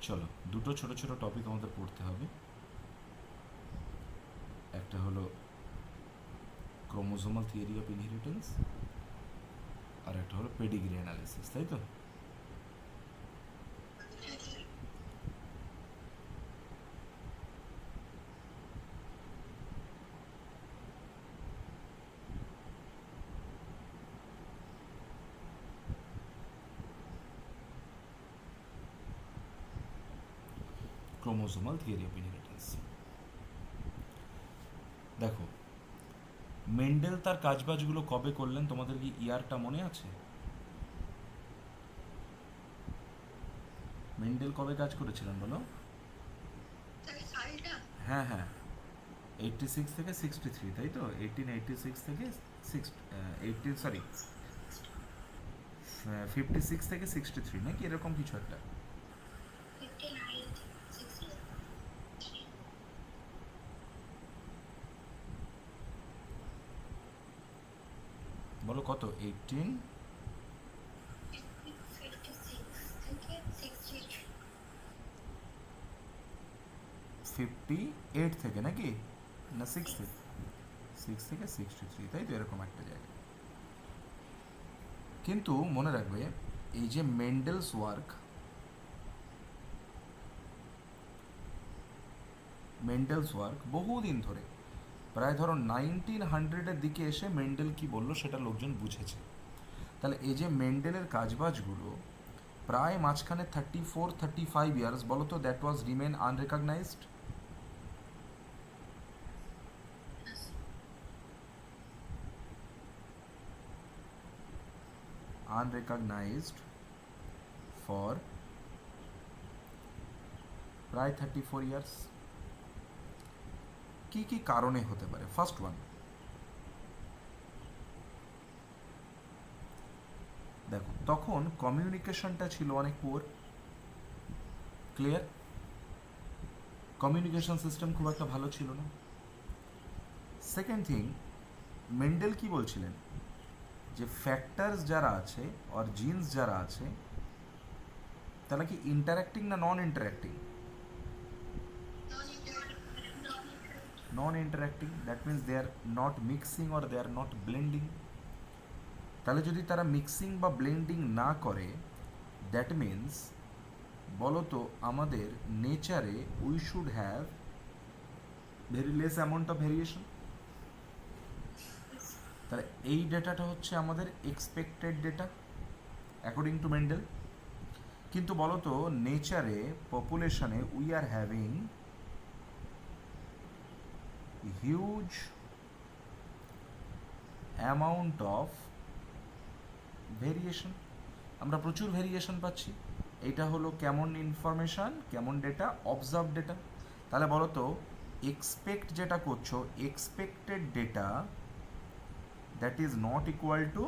চলো, দুটো ছোট ছোট টপিক আমাদের পড়তে হবে। একটা হলো ক্রোমোজোমাল থিওরি অফ ইনহেরিটেন্স, আর একটা হলো পেডিগ্রি অ্যানালিসিস, তাই তো? Chromosomal theory of inheritance. দেখো, মেন্ডেল তার কাজবাজগুলো কবে করলেন? তোমাদের কি ইয়ারটা মনে আছে? মেন্ডেল কবে কাজ করেছিলেন বলো? হ্যাঁ হ্যাঁ, 86 থেকে 63, তাই তো? 1886 থেকে 56 থেকে 63, নাকি এরকম কিছু একটা? বলো কত? 1858 থেকে, নাকি? না, 6 থেকে 63, তাই তো? এরকম একটা জায়গা। কিন্তু মনে রাখবে, এই যে মেন্ডেলস ওয়ার্ক, বহুদিন ধরে, প্রায় ধরো 1900-এর দিকে এসে মেন্ডেল কি বললো সেটা লোকজন বুঝেছে। তাহলে এই যে মেন্ডেলের কাজবাজগুলো প্রায় মাঝখানে 34-35 ইয়ার্স, বলো তো, দ্যাট ওয়াজ রিমেন আনরেকগনাইজড। আনরেকগনাইজড ফর প্রায় 34 ইয়ার্স। কি কি কারণে হতে পারে? ফার্স্ট ওয়ান, দেখো, তখন কমিউনিকেশনটা ছিল অনেক পুয়ার। ক্লিয়ার? কমিউনিকেশন সিস্টেম খুব একটা ভালো ছিল না। সেকেন্ড থিং, মেন্ডেল কি বলছিলেন, যে ফ্যাক্টরস যারা আছে আর জিনস যারা আছে, তারা কি ইন্টারাক্টিং না non interacting? Non interacting, that means they are not mixing or they are not blending. তাহলে যদি তারা মিক্সিং বা ব্লেন্ডিং না করে, দ্যাট মিন্স, বলো তো, আমাদের নেচারে we should have very less amount of variation. তাহলে এই ডেটাটা হচ্ছে আমাদের expected data according to Mendel. কিন্তু বলো তো, নেচারে, পপুলেশনে we are having huge amount of variation. আমরা প্রচুর ভেরিয়েশন পাচ্ছি। এটা হলো কেমন ইনফরমেশান, কেমন ডেটা? Observe data. তাহলে বলো তো, এক্সপেক্ট যেটা করছো, expected data that is not equal to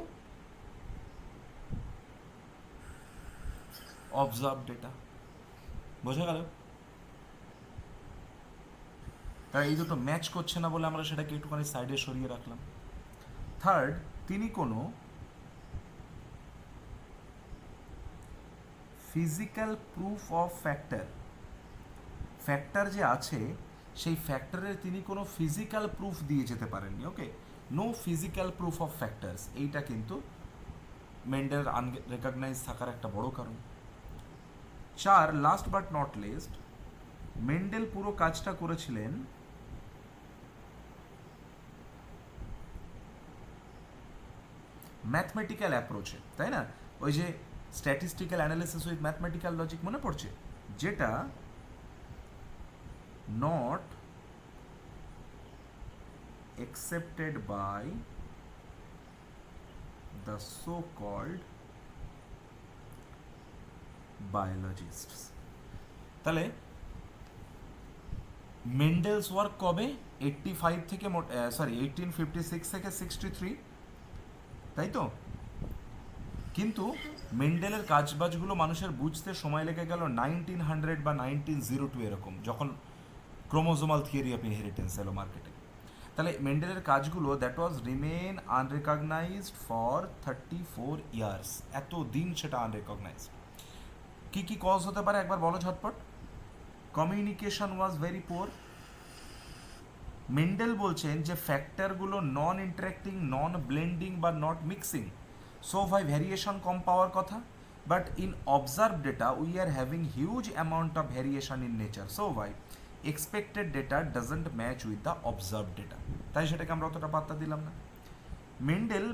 observe data. বোঝা গেল? তাই এই দুটো ম্যাচ করছে না বলে আমরা সেটাকে একটুখানি সাইডে সরিয়ে রাখলাম। থার্ড, তিনি কোনো ফিজিক্যাল প্রুফ অফ ফ্যাক্টর যে আছে, সেই ফ্যাক্টরের তিনি কোনো ফিজিক্যাল প্রুফ দিয়ে যেতে পারেননি। Okay, no physical proof of factors, এইটা কিন্তু মেন্ডেল আনরেকগনাইজ থাকার একটা বড় কারণ। চার, last but not least, Mendel পুরো কাজটা করেছিলেন ম্যাথমেটিক্যাল অ্যাপ্রোচে, তাই না? ওই যে statistical analysis with mathematical logic, মনে পড়ছে? যেটা not accepted by the so-called biologists. তাহলে মেন্ডেলস ওয়ার্ক কবে? 85 থেকে 1856 থেকে 63, তাই তো? কিন্তু মেন্ডেলের কাজবাজগুলো মানুষের বুঝতে সময় লেগে গেল 1900 বা 1902, এরকম, যখন ক্রোমোজোমাল থিওরি অফ ইনহেরিটেন্স এলো মার্কেটে। তাহলে মেন্ডেলের কাজগুলো that was remain unrecognized for 34 years. এত দিন সেটা আনরেকগনাইজড। কি কি কজ হতে পারে একবার বলো ঝটপট। Communication was very poor. Mendel বলছেন যে ফ্যাক্টরগুলো নন ইন্টারেক্টিং, নন ব্লেন্ডিং বা নট মিক্সিং, সো ভাই ভ্যারিয়েশন কম পাওয়ার কথা। But in observe data we are having huge amount of variation in nature, so ভাই expected data doesn't match with the observe data. তাই সেটাকে আমরা অতটা পাত্তা দিলাম না। মেন্ডেল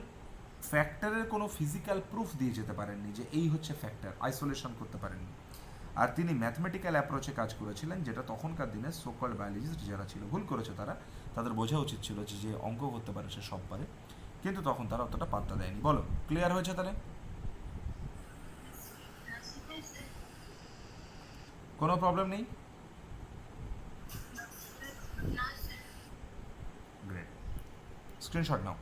ফ্যাক্টরের কোনো ফিজিক্যাল প্রুফ দিয়ে যেতে পারেননি যে এই হচ্ছে ফ্যাক্টর, আইসোলেশন করতে পারেননি। আর তিনি ম্যাথমেটিক্যাল অ্যাপ্রোচে কাজ করেছিলেন, যেটা তখনকার দিনে সোকল বায়োলজিস্ট যারা ছিল, ভুল করেছে তারা, তাদের বোঝা উচিত ছিল যে যে অঙ্ক করতে পারে সে সব পারে, কিন্তু তখন তারা অতটা পাত্তা দেয়নি। বলো, ক্লিয়ার হয়েছে তাহলে? কোনো প্রবলেম নেই? গ্রেট, স্ক্রিনশট নাও।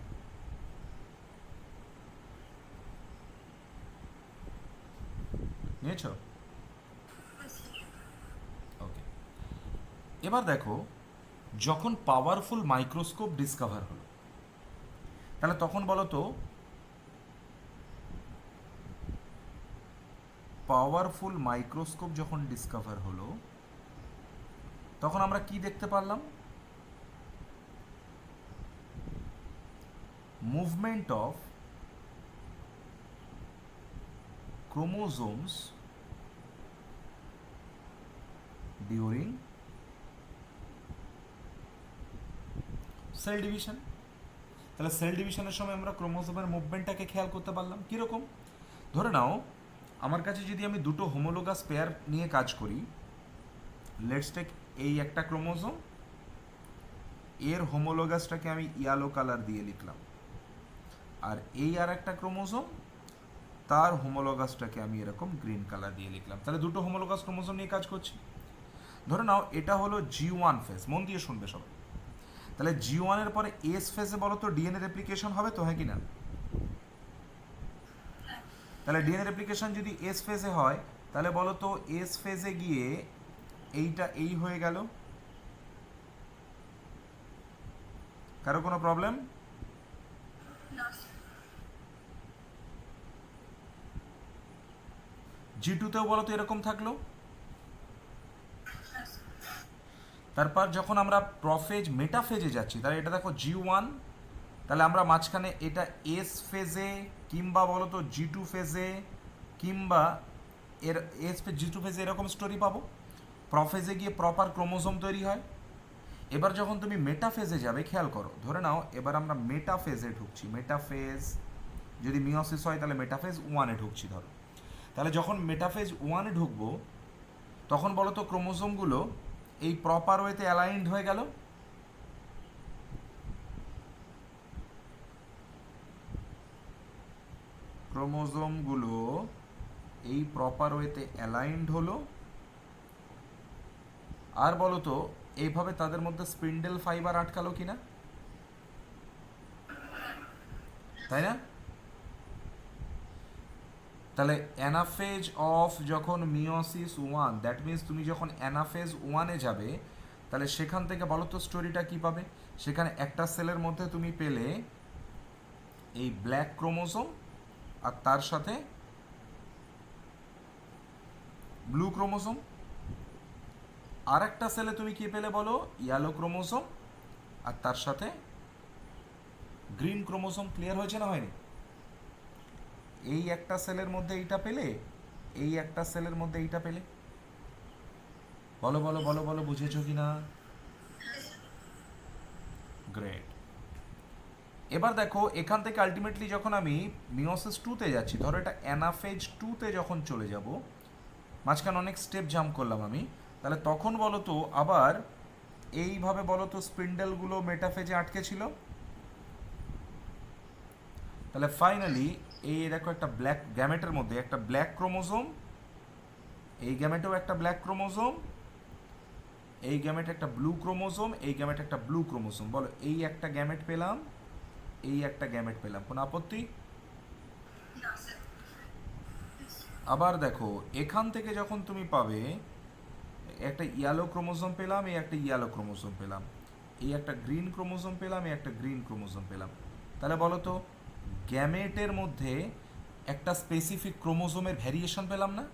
নিয়েছো? ওকে, এবার দেখো, যখন পাওয়ারফুল মাইক্রোস্কোপ ডিসকভার হলো, তাহলে তখন বলো তো, পাওয়ারফুল মাইক্রোস্কোপ যখন ডিসকভার হলো তখন আমরা কি দেখতে পারলাম? Movement of chromosomes during cell division. তাহলে সেল ডিভিশনের সময় আমরা ক্রোমোজোমের মুভমেন্টটাকে খেয়াল করতে পারলাম। কীরকম? ধরে নাও আমার কাছে যদি আমি দুটো হোমোলোগাস পেয়ার নিয়ে কাজ করি, লেটস টেক এই একটা ক্রোমোজোম, এর হোমোলোগাসটাকে আমি ইয়েলো কালার দিয়ে লিখলাম, আর এই আর একটা ক্রোমোজোম, তার হোমোলোগাসটাকে আমি এরকম গ্রিন কালার দিয়ে লিখলাম। তাহলে দুটো হোমোলোগাস ক্রোমোজোম নিয়ে কাজ করছি। ধরে নাও এটা হলো G1 ফেজ, মন দিয়ে শুনবে সবাই। তাহলে G1 এর পরে এস ফেজে বলো তো ডিএনএ রেপ্লিকেশন হবে তো, হ্যাঁ কি না? তাহলে ডিএনএ রেপ্লিকেশন যদি এস ফেজে হয়, তাহলে বলো তো এস ফেজে গিয়ে এইটা এই হয়ে গেল। কারো কোনো প্রবলেম? G2তেও বলো তো এরকম থাকলো। তারপর যখন আমরা প্রফেজ মেটাফেজে যাচ্ছি, তাহলে এটা দেখো G1, তাহলে আমরা মাঝখানে এটা এস ফেজে কিংবা বলো তো G2 ফেজে কিংবা এর এস ফেজ G2 ফেজে এরকম স্টোরি পাবো। প্রফেজে গিয়ে প্রপার ক্রোমোজোম তৈরি হয়। এবার যখন তুমি মেটাফেজে যাবে, খেয়াল করো, ধরে নাও এবার আমরা মেটাফেজে ঢুকছি। মেটাফেজ যদি মিওসিস হয় তাহলে মেটাফেজ 1-এ ঢুকছি ধরো। তাহলে যখন মেটাফেজ 1-এ ঢুকবো তখন বলো তো ক্রোমোজোমগুলো এই প্রপার ওয়েতে অ্যালাইনড হয়ে গেল। ক্রোমোজোমগুলো এই প্রপার ওয়েতে অ্যালাইনড হলো। আর বলো তো এইভাবে তাদের মধ্যে স্পিন্ডেল ফাইবার আটকালো কিনা, তাই না? তাহলে অ্যানাফেজ অফ যখন মিওসিস 1, দ্যাট মিনস তুমি যখন অ্যানাফেজ 1-এ যাবে, তাহলে সেখান থেকে বলো তো স্টোরিটা কী পাবে? সেখানে একটা সেলের মধ্যে তুমি পেলে এই ব্ল্যাক ক্রোমোজোম আর তার সাথে ব্লু ক্রোমোজোম। আর একটা সেলে তুমি কি পেলে বলো? ইয়েলো ক্রোমোজোম আর তার সাথে গ্রিন ক্রোমোজোম। ক্লিয়ার হয়েছে না হয়নি? এই একটা সেলের মধ্যে এইটা পেলে, এই একটা সেলের মধ্যে এইটা পেলে। বলো বলো বলো বলো, বুঝেছো কি না? গ্রেট। এবার দেখো এখান থেকে আলটিমেটলি যখন আমি মিওসিস 2-তে যাচ্ছি, ধরো এটা অ্যানাফেজ 2-তে যখন চলে যাব, মাঝখানে অনেক স্টেপ জাম্প করলাম আমি, তাহলে তখন বলো তো আবার এইভাবে বলো তো স্পিন্ডেলগুলো মেটাফেজে আটকে ছিল। তাহলে ফাইনালি এই দেখো একটা ব্ল্যাক গ্যামেটের মধ্যে একটা ব্ল্যাক ক্রোমোজোম, এই গ্যামেটেও একটা ব্ল্যাক ক্রোমোজোম, এই গ্যামেট একটা ব্লু ক্রোমোজোম, এই গ্যামেট একটা ব্লু ক্রোমোজোম। বলো এই একটা গ্যামেট পেলাম, এই একটা গ্যামেট পেলাম, কোনো আপত্তি? আবার দেখো এখান থেকে যখন তুমি পাবে একটা ইয়েলো ক্রোমোজোম পেলাম, এই একটা ইয়েলো ক্রোমোজোম পেলাম, এই একটা গ্রিন ক্রোমোজোম পেলাম, এই একটা গ্রিন ক্রোমোজোম পেলাম। তাহলে বলো তো গ্যামেটের মধ্যে একটা স্পেসিফিক ক্রোমোজোমের ভ্যারিয়েশন পেলাম না?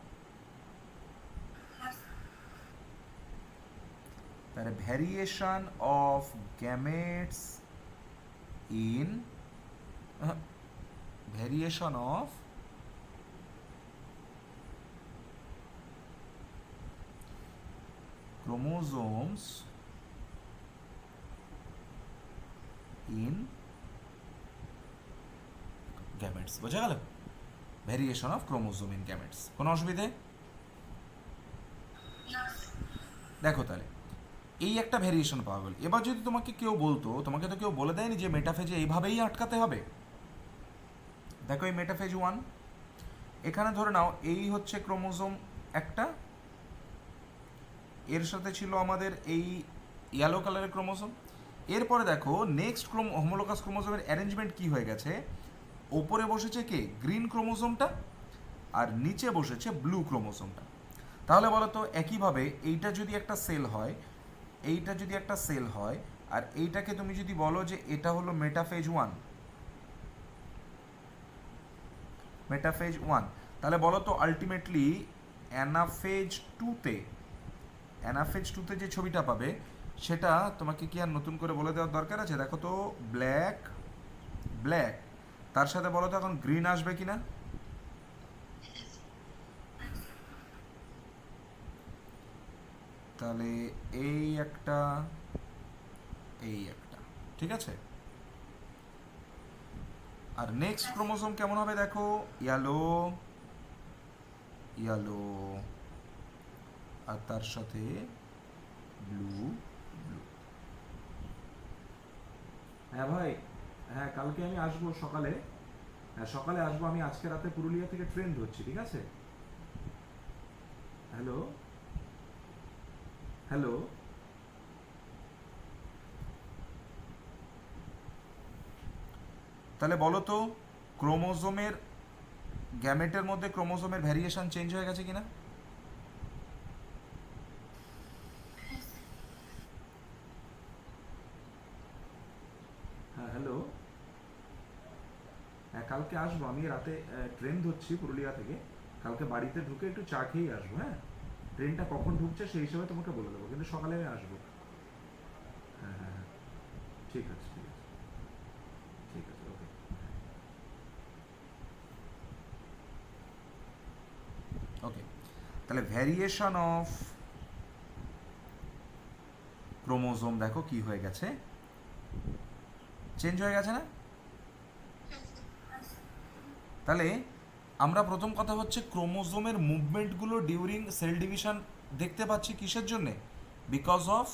তাহলে variation of gametes in variation of chromosomes in gametes বোঝা গেল? Variation of chromosome in gametes. কোনো অসুবিধে? দেখো তাহলে এই একটা ভ্যারিয়েশন পাওয়া গেল। এবার যদি তোমাকে কেউ বলতো, তোমাকে তো কেউ বলে দেয়নি যে মেটাফেজে এইভাবেই আটকাতে হবে। দেখো এই মেটাফেজ 1, এখানে ধরে নাও এই হচ্ছে ক্রোমোজোম একটা, এর সাথে ছিল আমাদের এই ইয়েলো কালারের ক্রোমোজোম। এরপরে দেখো নেক্সট হোমোলোগাস ক্রোমোজোমের অ্যারেঞ্জমেন্ট কি হয়ে গেছে, ওপরে বসেছে কে, গ্রিন ক্রোমোজোমটা, আর নিচে বসেছে ব্লু ক্রোমোজোমটা। তাহলে বলো তো একইভাবে এইটা যদি একটা সেল হয়, এইটা যদি একটা সেল হয়, আর এইটাকে তুমি যদি বলো যে এটা হলো মেটাফেজ 1, মেটাফেজ 1, তাহলে বলো তো আলটিমেটলি অ্যানাফেজ 2তে, অ্যানাফেজ 2তে যে ছবিটা পাবে সেটা তোমাকে কি আর নতুন করে বলে দেওয়ার দরকার আছে? দেখো তো ব্ল্যাক ব্ল্যাক, তার সাথে বলো তো এখন গ্রিন আসবে কিনা? তাহলে এই একটা, এই একটা, ঠিক আছে। আর নেক্সট ক্রোমোসোম কেমন হবে দেখো, ইয়েলো ইয়েলো, আর তার সাথে ব্লু ব্লু। হ্যাঁ ভাই, হ্যাঁ কালকে আমি আসবো সকালে, হ্যাঁ সকালে আসবো আমি, আজকে রাতে পুরুলিয়া থেকে ট্রেন ধরছি, ঠিক আছে? হ্যালো হ্যালো, তাহলে বলো তো ক্রোমোজোমের, গ্যামেটের মধ্যে ক্রোমোজোমের ভ্যারিয়েশন চেঞ্জ হয়ে গেছে কিনা? হ্যাঁ হ্যালো, হ্যাঁ কালকে আসবো আমি রাতে, ট্রেন ধরছি পুরুলিয়া থেকে, কালকে বাড়িতে ঢুকে একটু চা খেয়েই আসবো। হ্যাঁ, ট্রেনটা কখন ঢুকছে সেই হিসাবে তোমাকে বলে দেবো, কিন্তু সকালে আমি আসবো। হ্যাঁ হ্যাঁ হ্যাঁ, ঠিক আছে ঠিক আছে ঠিক আছে, ওকে। ওকে, তাহলে ভ্যারিয়েশন অফ ক্রোমোজোম দেখো কি হয়ে গেছে, চেঞ্জ হয়ে গেছে না? তাহলে আমরা প্রথম কথা হচ্ছে ক্রোমোজোমের মুভমেন্টগুলো ডিউরিং সেল ডিভিশন দেখতে পাচ্ছি কিসের জন্যে? বিকজ অফ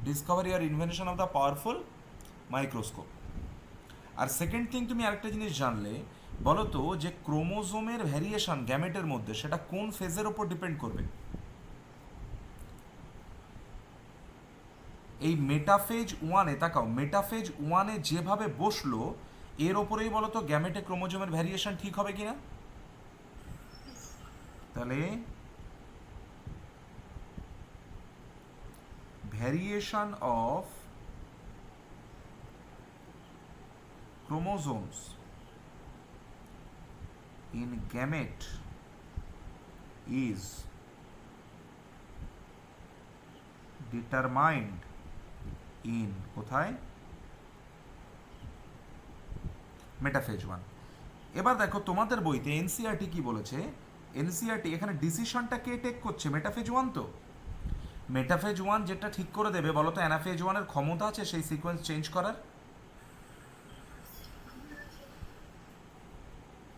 ডিসকভারি আর invention of the powerful microscope. আর সেকেন্ড থিং, তুমি আরেকটা জিনিস জানলে, বলো তো যে ক্রোমোজোমের ভ্যারিয়েশন গ্যামেটের মধ্যে সেটা কোন ফেজের ওপর ডিপেন্ড করবে? এই মেটাফেজ 1-এ তাকাও, মেটাফেজ 1-এ যেভাবে বসলো এর ওপরেই বলো তো গ্যামেটে ক্রোমোজোমের ভ্যারিয়েশন ঠিক হবে কিনা? তাহলে variation of chromosomes in gamete is determined in কোথায়? মেটাফেজ 1। এবার দেখো তোমাদের বইতে এনসিআরটি কি বলেছে, এনসিআরটি এখানে ডিসিশনটা কে টেক করছে? মেটাফেজ 1 তো। মেটাফেজ 1 যেটা ঠিক করে দেবে বলো তো অ্যানাফেজ 1-এর ক্ষমতা আছে সেই সিকোয়েন্স চেঞ্জ করার?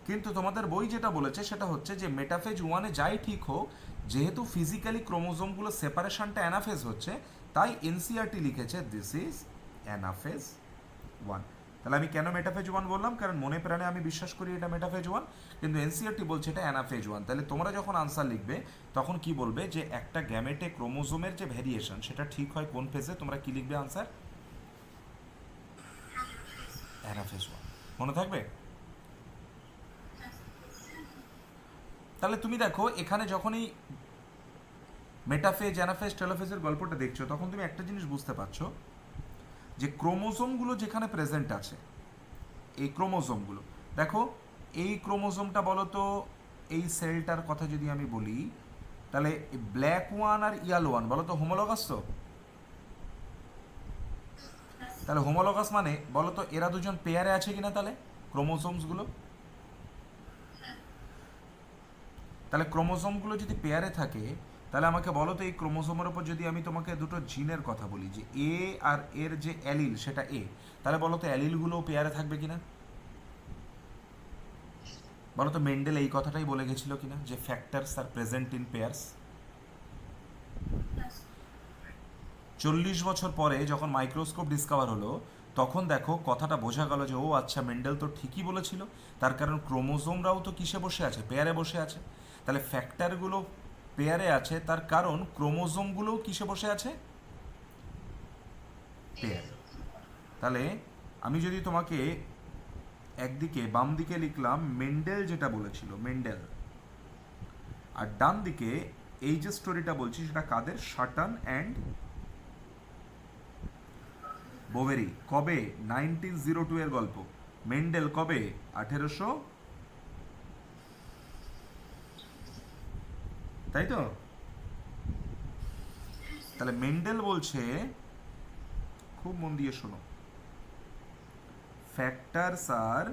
কিন্তু তোমাদের বই যেটা বলেছে সেটা হচ্ছে যে মেটাফেজ 1-এ যাই ঠিক হোক, যেহেতু ফিজিক্যালি ক্রোমোজোমগুলো সেপারেশনটা অ্যানাফেজ হচ্ছে, তাই এনসিআরটি লিখেছে দিস ইজ অ্যানাফেজ 1। তাহলে আমি কেন মেটাফেজ 1 বললাম? কারণ মনে প্রাণে আমি বিশ্বাস করি এটা মেটাফেজ 1, কিন্তু এনসিআরটি বলছে এটা অ্যানাফেজ 1। তাহলে তোমরা যখন আনসার লিখবে তখন কি বলবে যে একটা গ্যামেটে ক্রোমোজোমের যে ভ্যারিয়েশন সেটা ঠিক হয় কোন ফেজে, তোমরা কি লিখবে আনসার? অ্যানাফেজ 1। মনে থাকবে? তাহলে তুমি দেখো এখানে যখনই মেটাফেজ অ্যানাফেজ টেলোফেজের গল্পটা দেখছো তখন তুমি একটা জিনিস বুঝতে পারছো যে ক্রোমোজোমগুলো যেখানে প্রেজেন্ট আছে, এই ক্রোমোজোমগুলো দেখো, এই ক্রোমোজোমটা বলো তো, এই সেলটার কথা যদি আমি বলি, তাহলে ব্ল্যাক ওয়ান আর ইয়েলো ওয়ান বলো তো হোমোলগাস তো? তাহলে হোমোলগাস মানে বলো তো এরা দুজন পেয়ারে আছে কিনা, তাহলে ক্রোমোসোমসগুলো, তাহলে ক্রোমোসোমগুলো যদি পেয়ারে থাকে, তাহলে আমাকে বলো তো এই ক্রোমোসোমের ওপর যদি আমি তোমাকে দুটো জিনের কথা বলি, যে এ আর এর যে অ্যালিল সেটা এ, তাহলে বলো তো অ্যালিলগুলোও পেয়ারে থাকবে কিনা? বলো তো মেন্ডেল এই কথাটাই বলে গেছিল কিনা, যে factors are present in pairs. 40 বছর পরে যখন মাইক্রোস্কোপ ডিসকভার হলো, তখন দেখো কথাটা বোঝা গেল যে ও আচ্ছা, মেন্ডেল তো ঠিকই বলেছিল। তার কারণ ক্রোমোজোমরাও তো কিসে বসে আছে, পেয়ারে বসে আছে। তাহলে ফ্যাক্টরগুলো পেয়ারে আছে, তার কারণ ক্রোমোজোমগুলোও কিসে বসে আছে, পেয়ারে। তাহলে আমি যদি তোমাকে একদিকে বাম দিকে লিখলাম মেন্ডেল যেটা বলেছিল মেন্ডেল, আর ডান দিকে এই যে স্টোরিটা বলছি সেটা কাদের, শাটান অ্যান্ড বোভেরি। কবে? 1902 এর গল্প। মেন্ডেল কবে? 1800, তাই তো? তাহলে মেন্ডেল বলছে, খুব মন দিয়ে শোনো, factors are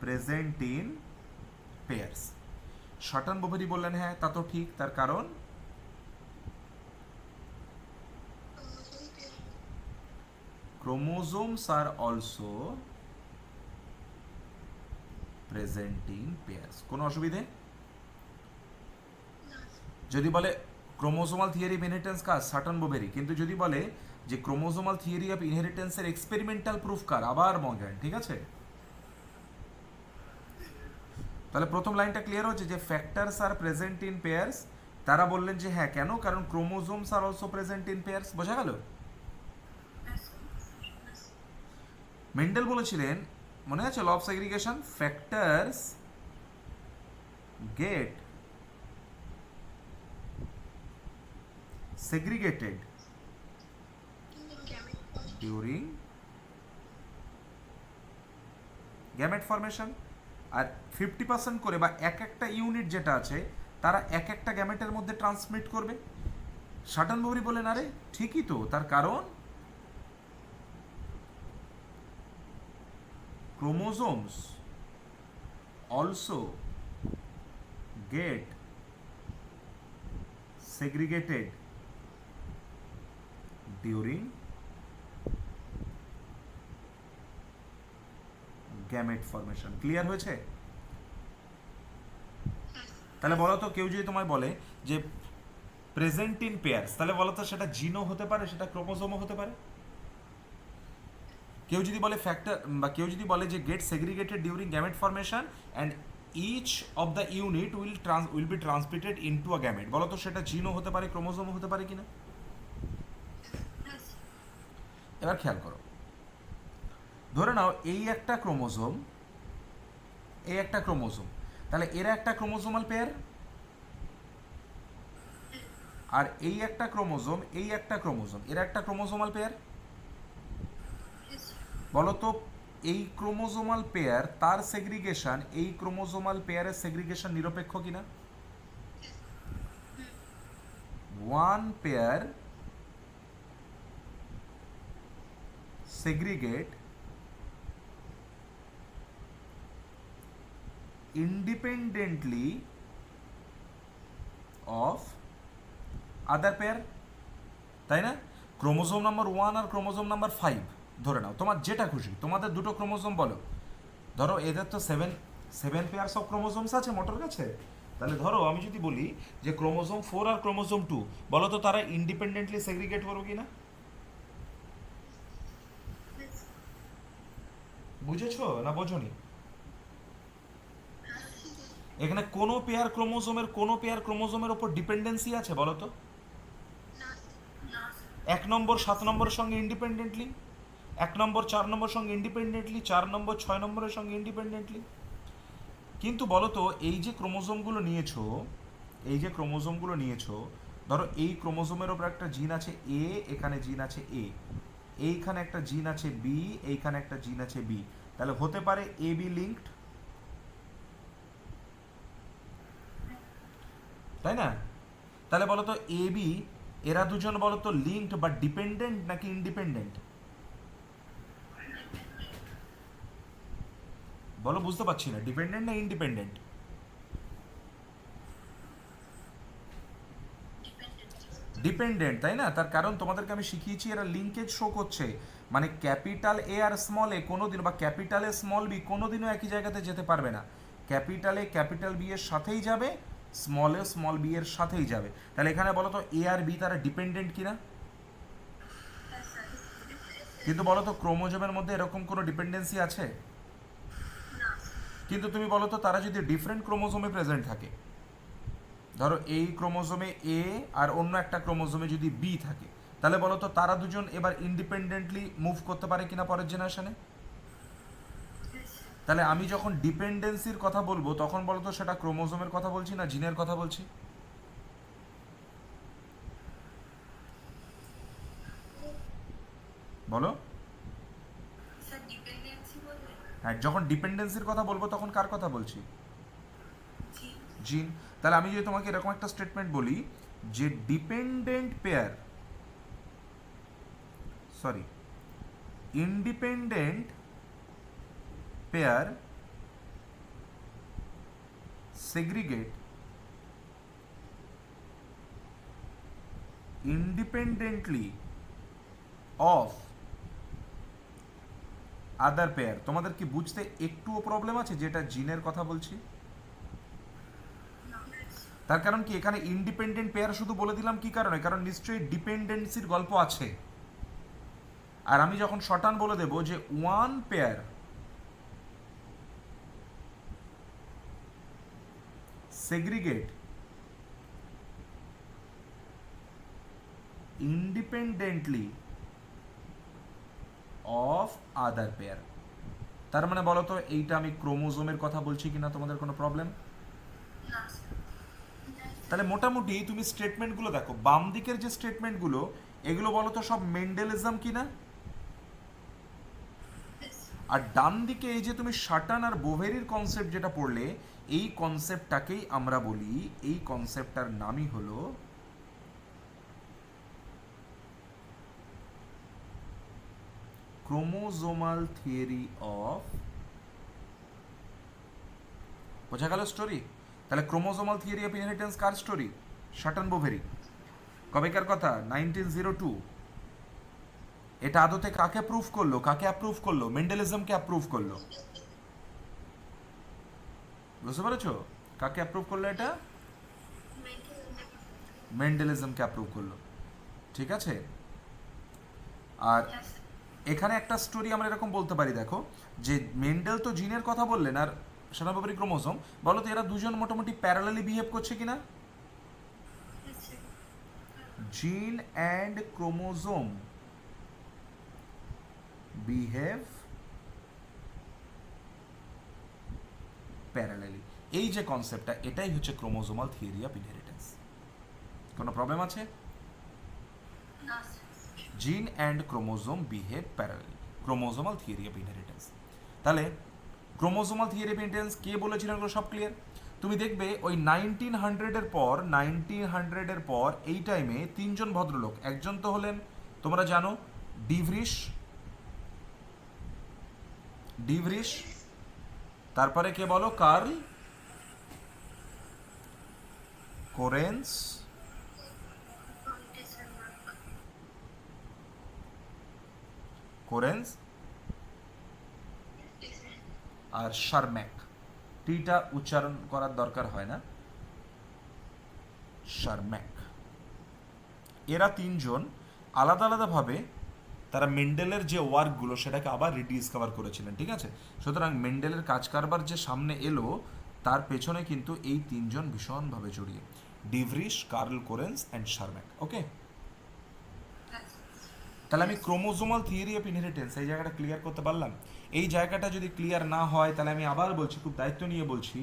present in pairs. Sutton Boveri বললেন হ্যাঁ তা তো ঠিক, তার কারণ chromosomes are also present in pairs। কোনো অসুবিধে? যদি বলে ক্রোমোসোমাল থিওরি অফ ইনহেরিটেন্স কার, শাটান বোভেরি, কিন্তু যদি বলে যে ক্রোমোসোমাল থিওরি অফ ইনহেরিটেন্সের এক্সপেরিমেন্টাল প্রুফ কার, আবার মর্গ্যান। ঠিক আছে, তাহলে প্রথম লাইনটা ক্লিয়ার হচ্ছে যে factors are present in pairs. তারা বললেন যে হ্যাঁ, কেন? কারণ chromosomes are also present in pairs. বোঝা গেল? মেন্ডেল বলেছিলেন, মনে আছে law of segregation, factors get segregated during gamete formation. আর 50% করে বা এক একটা ইউনিট যেটা আছে তারা এক একটা গ্যামেটের মধ্যে ট্রান্সমিট করবে। শাটান বোভেরি বলেন আরে ঠিকই তো, তার কারণ chromosomes also get segregated during gamete formation. Clear হয়েছে? তাহলে বলো তো কেউ যদি তোমায় বলে যে প্রেজেন্ট ইন পেয়ার্স, তাহলে বলো তো সেটা জিনও হতে পারে, সেটা ক্রোমোসোমও হতে পারে। কেউ যদি বলে ফ্যাক্টর, বা কেউ যদি বলে যে get segregated during gamete formation and each of the unit will be transmitted into a gamete, বলো তো সেটা জিনও হতে পারে, ক্রোমোসোমও হতে পারে কিনা। এবার খেয়াল করো, ধরে নাও এই একটা ক্রোমোসোম, এই একটা ক্রোমোসোম, তাহলে এরা একটা ক্রোমোসোমাল পেয়ার, আর এই একটা ক্রোমোসোম, এই একটা ক্রোমোসোম, এরা একটা ক্রোমোসোমাল পেয়ার। বলো তো এই ক্রোমোসোমাল পেয়ার তার সেগ্রিগেশন এই ক্রোমোসোমাল পেয়ারের সেগ্রিগেশন নিরপেক্ষ কিনা। One pair segregate independently of other pair, তাই না? ক্রোমোসোম নাম্বার 1 আর ক্রোমোসোম নাম্বার 5 ধরে নাও, তোমার যেটা খুশি, তোমাদের দুটো ক্রোমোসোম বলো। ধরো এদের তো সেভেন পেয়ার্স অফ ক্রোমোসোমস আছে মোটর কাছে। তাহলে ধরো আমি যদি বলি যে ক্রোমোসোম 4 আর ক্রোমোসোম 2, বলো তো তারা ইন্ডিপেন্ডেন্টলি সেগ্রিগেট করবে কিনা। বুঝেছো না বোঝনি? এখানে কোনো পেয়ার ক্রোমোসোমের ওপর ডিপেন্ডেন্সি আছে বলো তো? 1 নম্বর 7 নম্বরের সঙ্গে ইন্ডিপেন্ডেন্টলি, 1 নম্বর 4 নম্বর সঙ্গে ইন্ডিপেন্ডেন্টলি, 4 নম্বর 6 নম্বরের সঙ্গে ইন্ডিপেন্ডেন্টলি। কিন্তু বলো তো এই যে ক্রোমোসোমগুলো নিয়েছো, এই যে ক্রোমোসোমগুলো নিয়েছো, ধরো এই ক্রোমোসোমের ওপর একটা জিন আছে এ, এখানে জিন আছে এ, এইখানে একটা জিন আছে বি, এইখানে একটা জিন আছে বি, তাহলে হতে পারে এ বি লিঙ্কড, তাই না? তাহলে বলো তো এ বি এরা দুজন বলো তো লিঙ্কড বা ডিপেন্ডেন্ট নাকি ইন্ডিপেন্ডেন্ট? বলো, বুঝতে পারছি না, ডিপেন্ডেন্ট না ইন্ডিপেন্ডেন্ট? ডিপেন্ডেন্ট, তাই না? তার কারণ তোমাদেরকে আমি শিখিয়েছি এরা লিঙ্কেজ শো করছে, মানে ক্যাপিটাল এ আর স্মল এ কোনোদিন, বা ক্যাপিটাল এ স্মল বি কোনোদিনও একই জায়গাতে যেতে পারবে না। ক্যাপিটাল এ ক্যাপিটাল বি এর সাথেই যাবে, স্মল এ স্মল বি এর সাথেই যাবে। তাহলে এখানে বলো তো এ আর বি তারা ডিপেন্ডেন্ট কিনা? কিন্তু বলো তো ক্রোমোজোমের মধ্যে এরকম কোনো ডিপেন্ডেন্সি আছে? কিন্তু তুমি বলো তো তারা যদি ডিফারেন্ট ক্রোমোজোমে প্রেজেন্ট থাকে, ধরো এই ক্রোমোজোমে এ আর অন্য একটা ক্রোমোজোমে যদি বি থাকে, তাহলে বলো তো তারা দুজন এবার ইন্ডিপেন্ডেন্টলি মুভ করতে পারে কিনা পরের জেনারেশনে? তাহলে আমি যখন ডিপেন্ডেন্সির কথা বলবো তখন বলো তো সেটা ক্রোমোজোমের কথা বলছি না জিনের কথা বলছি? বলো। হ্যাঁ, যখন ডিপেন্ডেন্সির কথা বলবো তখন কার কথা বলছি? জিন। তাহলে আমি যদি তোমাকে এরকম একটা স্টেটমেন্ট বলি যে dependent pair, sorry, independent pair segregate independently of other pair, তোমাদের কি বুঝতে একটুও প্রবলেম আছে যেটা জিনের কথা বলছি? তার কারণ কি এখানে ইন্ডিপেন্ডেন্ট পেয়ার শুধু বলে দিলাম কি কারণে? কারণ নিশ্চয়ই ডিপেন্ডেন্সির গল্প আছে। আর আমি যখন শর্টান বলে দেব যে one pair segregate independently of other pair, তার মানে বলো তো এইটা আমি ক্রোমোজোমের কথা বলছি কিনা? তোমাদের কোনো প্রবলেম? তাহলে মোটামুটি তুমি স্টেটমেন্টগুলো দেখো, বাম দিকের যে স্টেটমেন্টগুলো এগুলো বলো তো সব মেন্ডেলিজম কিনা? আর ডান দিকে এই যে তুমি শাটান আর বোভেরির কনসেপ্ট যেটা পড়লে, এই কনসেপ্টটাকেই আমরা বলি, এই কনসেপ্টটার নামই হলো ক্রোমোজোমাল থিওরি অফ, বোঝা গেল স্টোরি? তাহলে ক্রোমোজোমাল থিওরি অফ ইনহেরিটেন্স কার স্টোরি? Sutton Boveri. কবেকার কথা? 1902। এটা আদতে কাকে প্রুফ করলো, কাকে অ্যাপ্রুভ করলো? মেন্ডেলিজমকে অ্যাপ্রুভ করলো। বুঝতে পেরেছো? কাকে অ্যাপ্রুভ করলো এটা? মেন্ডেলিজমকে অ্যাপ্রুভ করলো। ঠিক আছে? আর এখানে একটা স্টোরি আমরা এরকম বলতে পারি, দেখো, যে মেন্ডেল তো জিনের কথা বললেন আর সানাবাবরি ক্রোমোজোম, বলো তো এরা দুজন মোটামুটি প্যারালালি বিহেভ করছে কিনা? জিন অ্যান্ড ক্রোমোজোম বিহেভ প্যারালালি, এই যে কনসেপ্টটা, এটাই হচ্ছে ক্রোমোজোমাল থিওরি অফ ইনহেরিটেন্স। কোনো প্রবলেম আছে? জিন and chromosome behave parallelly, chromosomal theory of inheritance. তাহলে ক্রোমোজোমাল থিওরি অফ ইনহেরিটেন্স কে বলেছিলেন? এগুলো সব ক্লিয়ার। তুমি দেখবে ওই 1900-এর পর এই টাইমে তিনজন ভদ্রলোক, একজন তো হলেন তোমরা জানো ডিভরিশ, ডিভরিশ, তারপরে কে বলো? কার্ল কোরেন্স, কোরেন্স আর শারম্যাক। টিটা উচ্চারণ করার দরকার হয় না, শারম্যাক। এরা তিনজন আলাদা আলাদাভাবে তারা মেন্ডেলের যে ওয়ার্কগুলো সেটাকে আবার রিডিসকভার করেছিলেন। ঠিক আছে? সুতরাং মেন্ডেলের কাজ কারবার যে সামনে এলো তার পেছনে কিন্তু এই তিনজন ভীষণভাবে জড়িয়ে, ডিভরিশ, কার্ল কোরেন্স অ্যান্ড শারম্যাক। ওকে? তাহলে আমি ক্রোমোজোমাল থিওরি অফ ইনহেরিটেন্স এই জায়গাটা ক্লিয়ার করতে পারলাম। এই জায়গাটা যদি ক্লিয়ার না হয় তাহলে আমি আবার বলছি, খুব দায়িত্ব নিয়ে বলছি,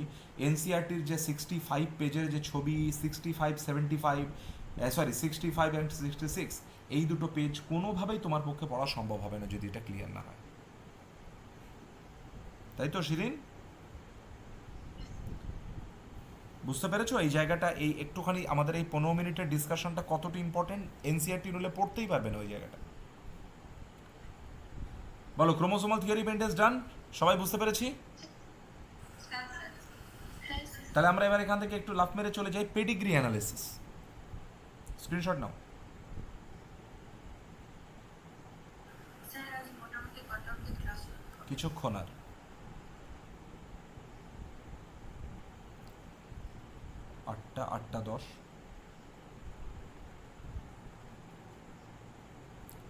এনসিআরটির যে 65 পেজের যে ছবি, 65 অ্যান্ড 66, এই দুটো পেজ কোনোভাবেই তোমার পক্ষে পড়া সম্ভব হবে না যদি এটা ক্লিয়ার না হয়। তাই তো শিরিন? বুঝতে পেরেছো এই জায়গাটা, এই একটুখানি আমাদের এই 15 মিনিটের ডিসকাশনটা কতটা ইম্পর্টেন্ট, এনসিআরটি রুলে পড়তেই পারবে না ওই জায়গাটা। বলো, ক্রোমোসোমাল থিওরি পেন্টেজ ডান, সবাই বুঝতে পেরেছি? তাহলে আমরা এবার এখান থেকে একটু লাফ মেরে চলে যাই পেডিগ্রি অ্যানালিসিস। স্ক্রিনশট নাও। কিছুক্ষণ আর, 8টা 10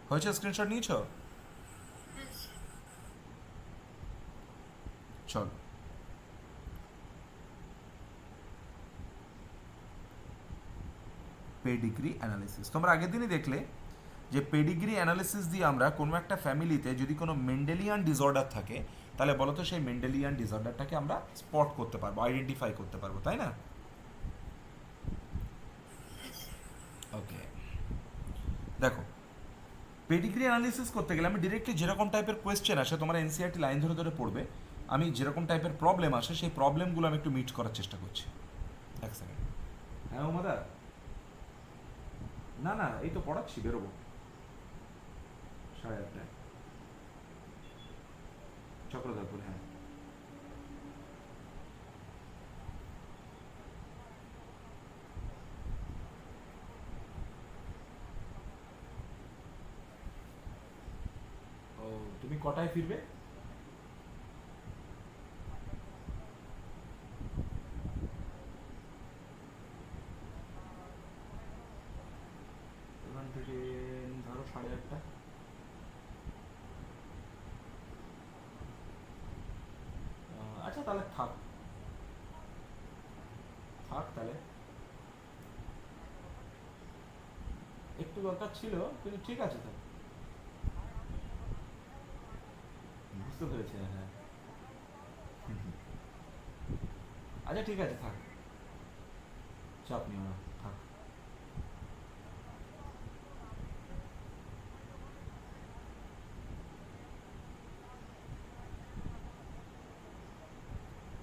হয়েছে। স্ক্রিনশট নিয়েছো? চল, পেডিগ্রি অ্যানালিসিস তোমরা আগের দিনই দেখলে যে পেডিগ্রি অ্যানালিসিস দিয়ে আমরা কোনো একটা ফ্যামিলিতে যদি কোনো মেন্ডেলিয়ান ডিসঅর্ডার থাকে, তাহলে বলো তো সেই মেন্ডেলিয়ান ডিসঅর্ডারটাকে আমরা স্পট করতে পারবো, আইডেন্টিফাই করতে পারবো, তাই না? ওকে, দেখো পেডিগ্রি অ্যানালিসিস করতে গেলে আমি ডিরেক্টলি যেরকম টাইপের কোয়েশ্চেন আসে, তোমরা এনসিআরটি লাইন ধরে ধরে পড়বে, আমি যেরকম টাইপের প্রবলেম আসে সেই প্রবলেমগুলো আমি একটু মিট করার চেষ্টা করছি। এক সেকেন্ড। হ্যাঁ ওমাদা, না না এই তো পড়াচ্ছি, বেরোবো 8:30 চক্রধরপুর। হ্যাঁ ও, তুমি কটায় ফিরবে? ওখান থেকে ধরো 8:30। আচ্ছা তাহলে থাক, থাক তাহলে, একটু দরকার ছিল কিন্তু ঠিক আছে থাক। বুঝতে পেরেছি, হ্যাঁ হ্যাঁ। আচ্ছা ঠিক আছে থাক, চাপ নিও না, থাক।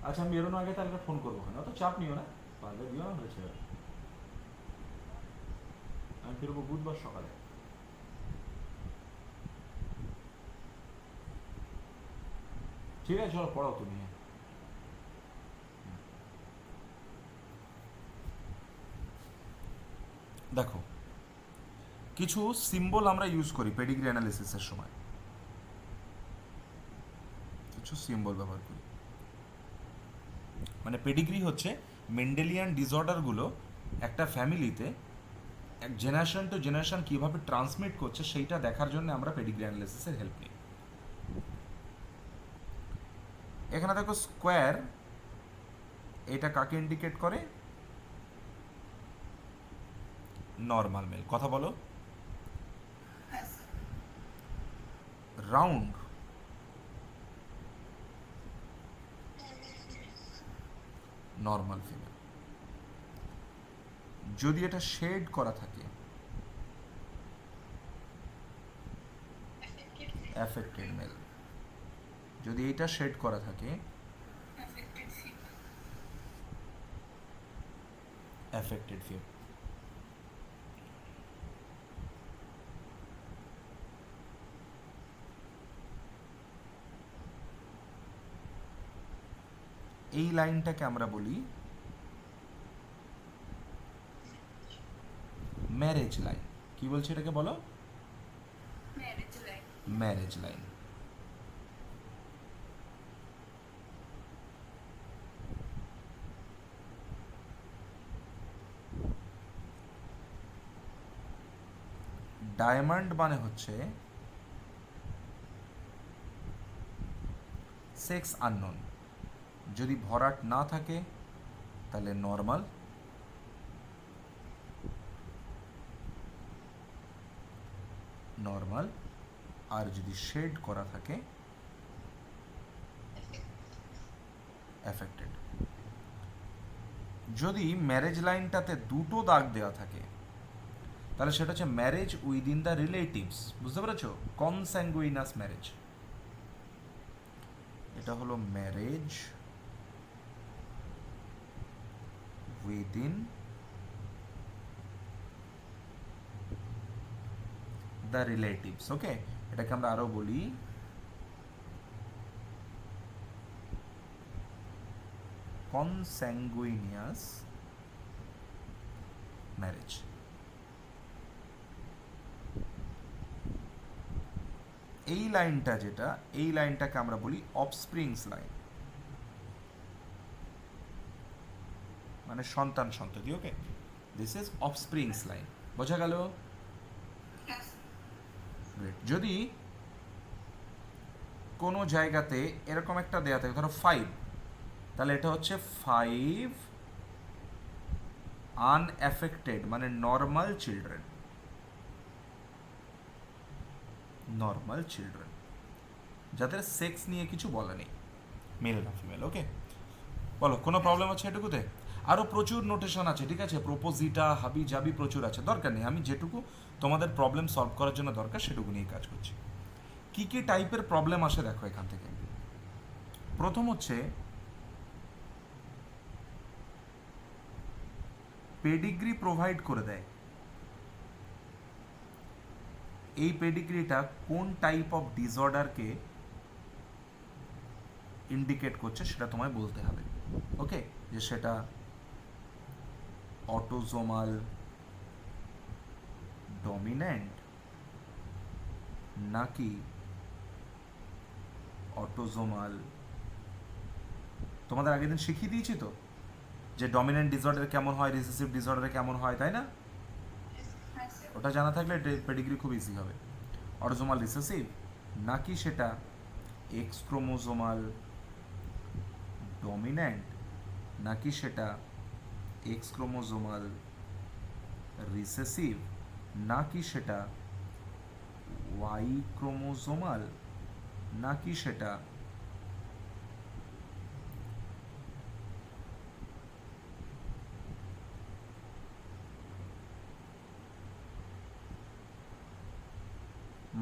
আচ্ছা আমি বেরোনোর আগে তাহলে ফোন করবো, ওখানে অত চাপ নিও না, পারলে দিও না, হয়েছে। আমি ফিরবো বুধবার সকালে। ঠিক আছে চলো পড়াও তুমি। দেখো কিছু সিম্বল আমরা ইউজ করি পেডিগ্রি অ্যানালিসিসের সময়, কিছু সিম্বল ব্যবহার করি। মানে পেডিগ্রি হচ্ছে মেন্ডেলিয়ান ডিসঅর্ডারগুলো একটা ফ্যামিলিতে এক জেনারেশন টু জেনারেশন কীভাবে ট্রান্সমিট করছে সেইটা দেখার জন্য আমরা পেডিগ্রি অ্যানালিসিসের হেল্প নিই। এখানে দেখো স্কোয়ার, এটা কাকে ইন্ডিকেট করে? Normal male. কথা বলো। Round, normal female. যদি এটা শেড করা থাকে, অ্যাফেক্টেড মেল। যদি এটা শেড করা থাকে, অ্যাফেক্টেড ফিমেল। এই লাইনটাকে আমরা বলি ম্যারেজ লাইন। কি বলছে এটাকে, বলো? Marriage line. ডায়মন্ড মানে হচ্ছে সেক্স আননোন। যদি ভরাট না থাকে তাহলে নর্মাল, নর্মাল। আর যদি শেড করা থাকে অ্যাফেক্টেড। যদি ম্যারেজ লাইনটাতে দুটো দাগ দেওয়া থাকে তাহলে সেটা হচ্ছে ম্যারেজ উইদিন দ্য রিলেটিভস। বুঝতে পেরেছো? কনস্যাঙ্গুইনাস ম্যারেজ। এটা হলো ম্যারেজ within the relatives. ওকে, এটাকে আমরা আরো বলি consanguineous marriage. এই লাইনটা যেটা, এই লাইনটাকে আমরা বলি অফস্প্রিংস লাইন, মানে সন্তান সন্ততি। ওকে, দিস ইজ অফস্প্রিংস লাইন। বোঝা গেল? যদি কোনো জায়গাতে এরকম একটা দেয়া থাকে, ধরো 5, তাহলে এটা হচ্ছে 5 আনএফেক্টেড মানে নর্মাল চিলড্রেন, নর্মাল চিলড্রেন যাদের সেক্স নিয়ে কিছু বলা নেই, মেল না ফিমেল। ওকে, বলো কোনো প্রবলেম আছে এটুকুতে? আরও প্রচুর নোটেশন আছে, ঠিক আছে, প্রোপোজিটা হাবি জাবি প্রচুর আছে, দরকার নেই। আমি যেটুকু তোমাদের প্রবলেম সলভ করার জন্য দরকার সেটুকু নিয়ে কাজ করছি। কী কী টাইপের প্রবলেম আসে দেখো এখান থেকে। প্রথম হচ্ছে পেডিগ্রি প্রোভাইড করে দেয়। এই পেডিগ্রিটা কোন টাইপ অফ ডিসঅর্ডারকে ইন্ডিকেট করছে সেটা তোমায় বলতে হবে। ওকে, যে সেটা অটোজোমাল ডমিন্যান্ট নাকি অটোজোমাল, তোমাদের আগের দিন শিখিয়ে দিয়েছি তো যে ডমিন্যান্ট ডিসঅর্ডার কেমন হয়, রিসেসিভ ডিসঅর্ডার কেমন হয়, তাই না? ওটা জানা থাকলে পেডিগ্রি খুব ইজি হবে। অটোজোমাল রিসেসিভ নাকি সেটা এক্স ক্রোমোজোমাল ডমিন্যান্ট নাকি সেটা এক্স ক্রোমোজোমাল রিসেসিভ নাকি সেটা ওয়াই ক্রোমোজোমাল নাকি সেটা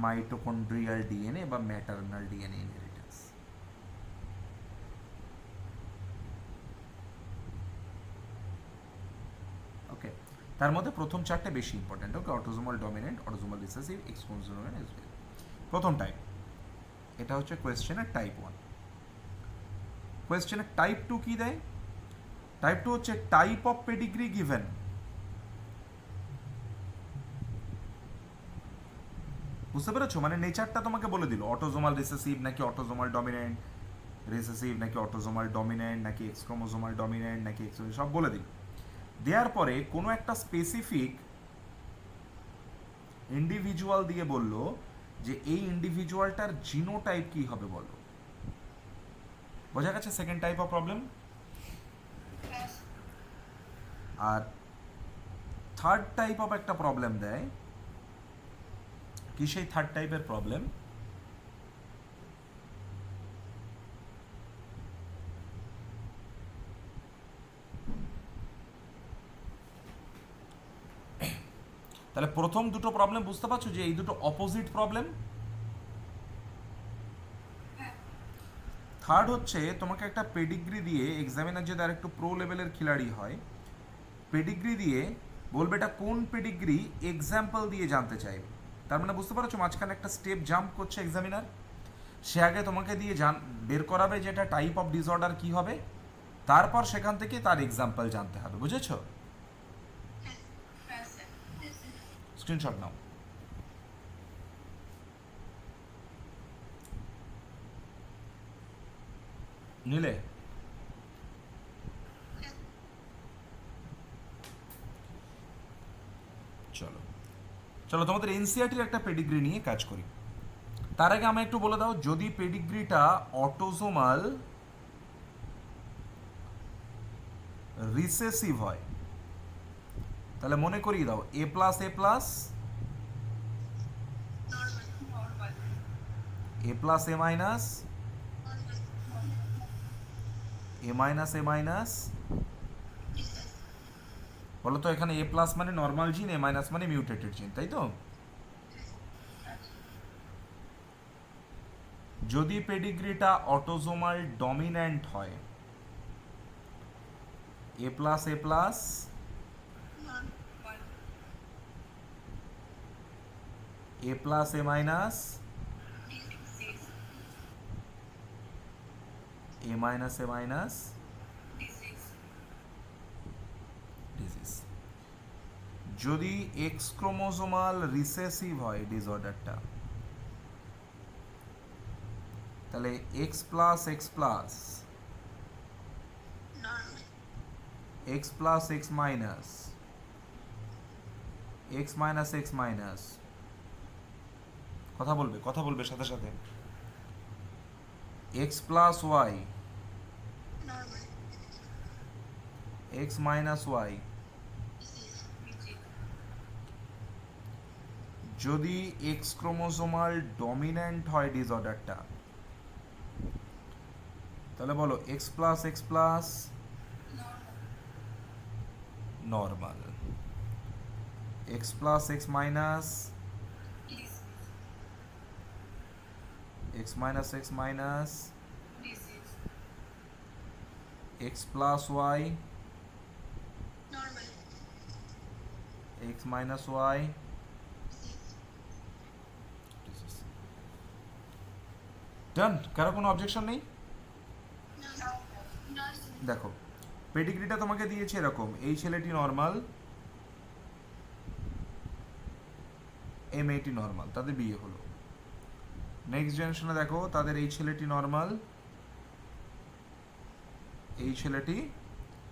মাইটোকন্ড্রিয়াল ডিএনএ বা ম্যাটারনাল ডিএনএ ইনহেরিটেন্স। ওকে, তার মধ্যে প্রথম চারটে বেশি important. Okay, autosomal dominant, autosomal recessive, X chromosomal SBL. প্রথম টাইপ, এটা হচ্ছে কোয়েশ্চেনের টাইপ 1। কোয়েশ্চেনের টাইপ 2 কি দেয়? টাইপ 2 হচ্ছে টাইপ অফ পেডিগ্রি গিভেন। বুঝতে পেরেছো? মানে নেচারটা তোমাকে বলে দিল, অটোজোমাল রিসেসিভ নাকি অটোজোমাল ডমিনেন্ট, রিসেসিভ নাকি অটোজোমাল ডমিনেন্ট নাকি এক্স ক্রোমোজোমাল ডমিনেন্ট নাকি এক্স, সব বলে দিল। দেওয়ার পরে কোনো একটা স্পেসিফিক ইন্ডিভিজুয়াল দিয়ে বলল যে এই ইন্ডিভিজুয়ালটার জিনোটাইপ কি হবে বলো। বোঝা গেছে সেকেন্ড টাইপ অফ প্রবলেম? আর থার্ড টাইপ অফ একটা প্রবলেম দেয়। কি সেই থার্ড টাইপের প্রবলেম? তাহলে প্রথম দুটো প্রবলেম বুঝতে পারছো যে এই দুটো অপোজিট প্রবলেম। থার্ড হচ্ছে তোমাকে একটা পেডিগ্রি দিয়ে, এক্সামিনার যদি আর একটু প্রো লেভেলের খিলাড়ি হয়, পেডিগ্রি দিয়ে বলবে এটা কোন পেডিগ্রি, এক্সাম্পল দিয়ে জানতে চাইবে। তার মানে বুঝতে পারছো মাঝখানে একটা স্টেপ জাম্প করছে এক্সামিনার। সে আগে তোমাকে দিয়ে বের করাবে যে এটা টাইপ অফ ডিসঅর্ডার কি হবে, তারপর সেখান থেকে তার এক্সাম্পল জানতে হবে। বুঝেছো? স্ক্রিনশট নাও। নিলে? চলো চলো তোমাদের এনসিআরটির একটা পেডিগ্রি নিয়ে কাজ করি। তার আগে আমি একটু বলে দাও, যদি পেডিগ্রিটা অটোজোমাল রিসেসিভ হয় তাহলে মনে করিয়ে দাও এ plus A plus, A plus A minus, A minus A minus. বলো তো এখানে এ প্লাস মানে নর্মাল জিন, এ মাইনাস মানে মিউটেটেড জিন, তাই তো? যদি পেডিগ্রিটা অটোজোমাল ডমিন্যান্ট হয়, A plus A plus A plus A minus A minus A minus disease. যদি এক্স ক্রোমোজোমাল রিসেসিভ হয় ডিসঅর্ডারটা, তাহলে X plus X plus X plus X minus X minus X minus, কথা বলবে সাথে সাথে, X plus Y X minus Y. যদি X chromosomal dominant হয় ডিসঅর্ডারটা, তাহলে বলো X plus X plus normal, X plus X minus X minus X minus X plus Y X minus Y ডান। কারো কোনো অবজেকশন নেই? দেখো পেডিগ্রিটা তোমাকে দিয়েছে এরকম, এই ছেলেটি নর্মাল, এই মেয়েটি নর্মাল, তাদের বিয়ে হলো। নেক্সট জেনারেশনে দেখো তাদের এই ছেলেটি নর্মাল, এই ছেলেটি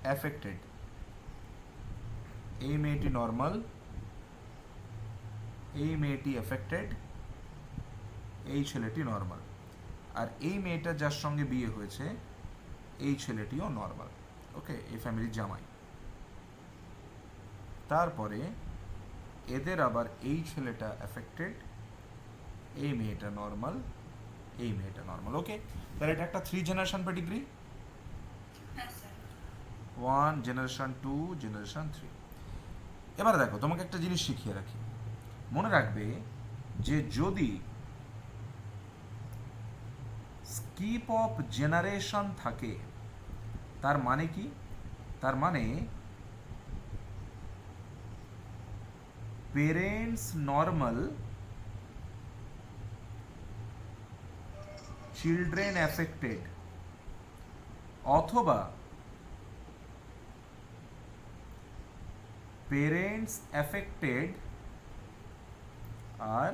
অ্যাফেক্টেড, এই মেয়েটি নর্মাল, এই মেয়েটি অ্যাফেক্টেড, এই ছেলেটি নর্মাল, আর এই মেয়েটা যার সঙ্গে বিয়ে হয়েছে এই ছেলেটিও নর্মাল। ওকে, এই ফ্যামিলির জামাই। তারপরে এদের আবার এই ছেলেটা অ্যাফেক্টেড, এই মেয়েটা নর্মাল, এই মেয়েটা নর্মাল। ওকে, তাহলে এটা একটা 3 জেনারেশন পেডিগ্রি, 1 জেনারেশন 2 জেনারেশন 3। এবার দেখো তোমাকে একটা জিনিস শিখিয়ে রাখি, মনে রাখবে যে যদি স্কিপ অফ জেনারেশন থাকে তার মানে কি? তার মানে পেরেন্টস নর্মাল, চিলড্রেন অ্যাফেক্টেড, অথবা parents affected our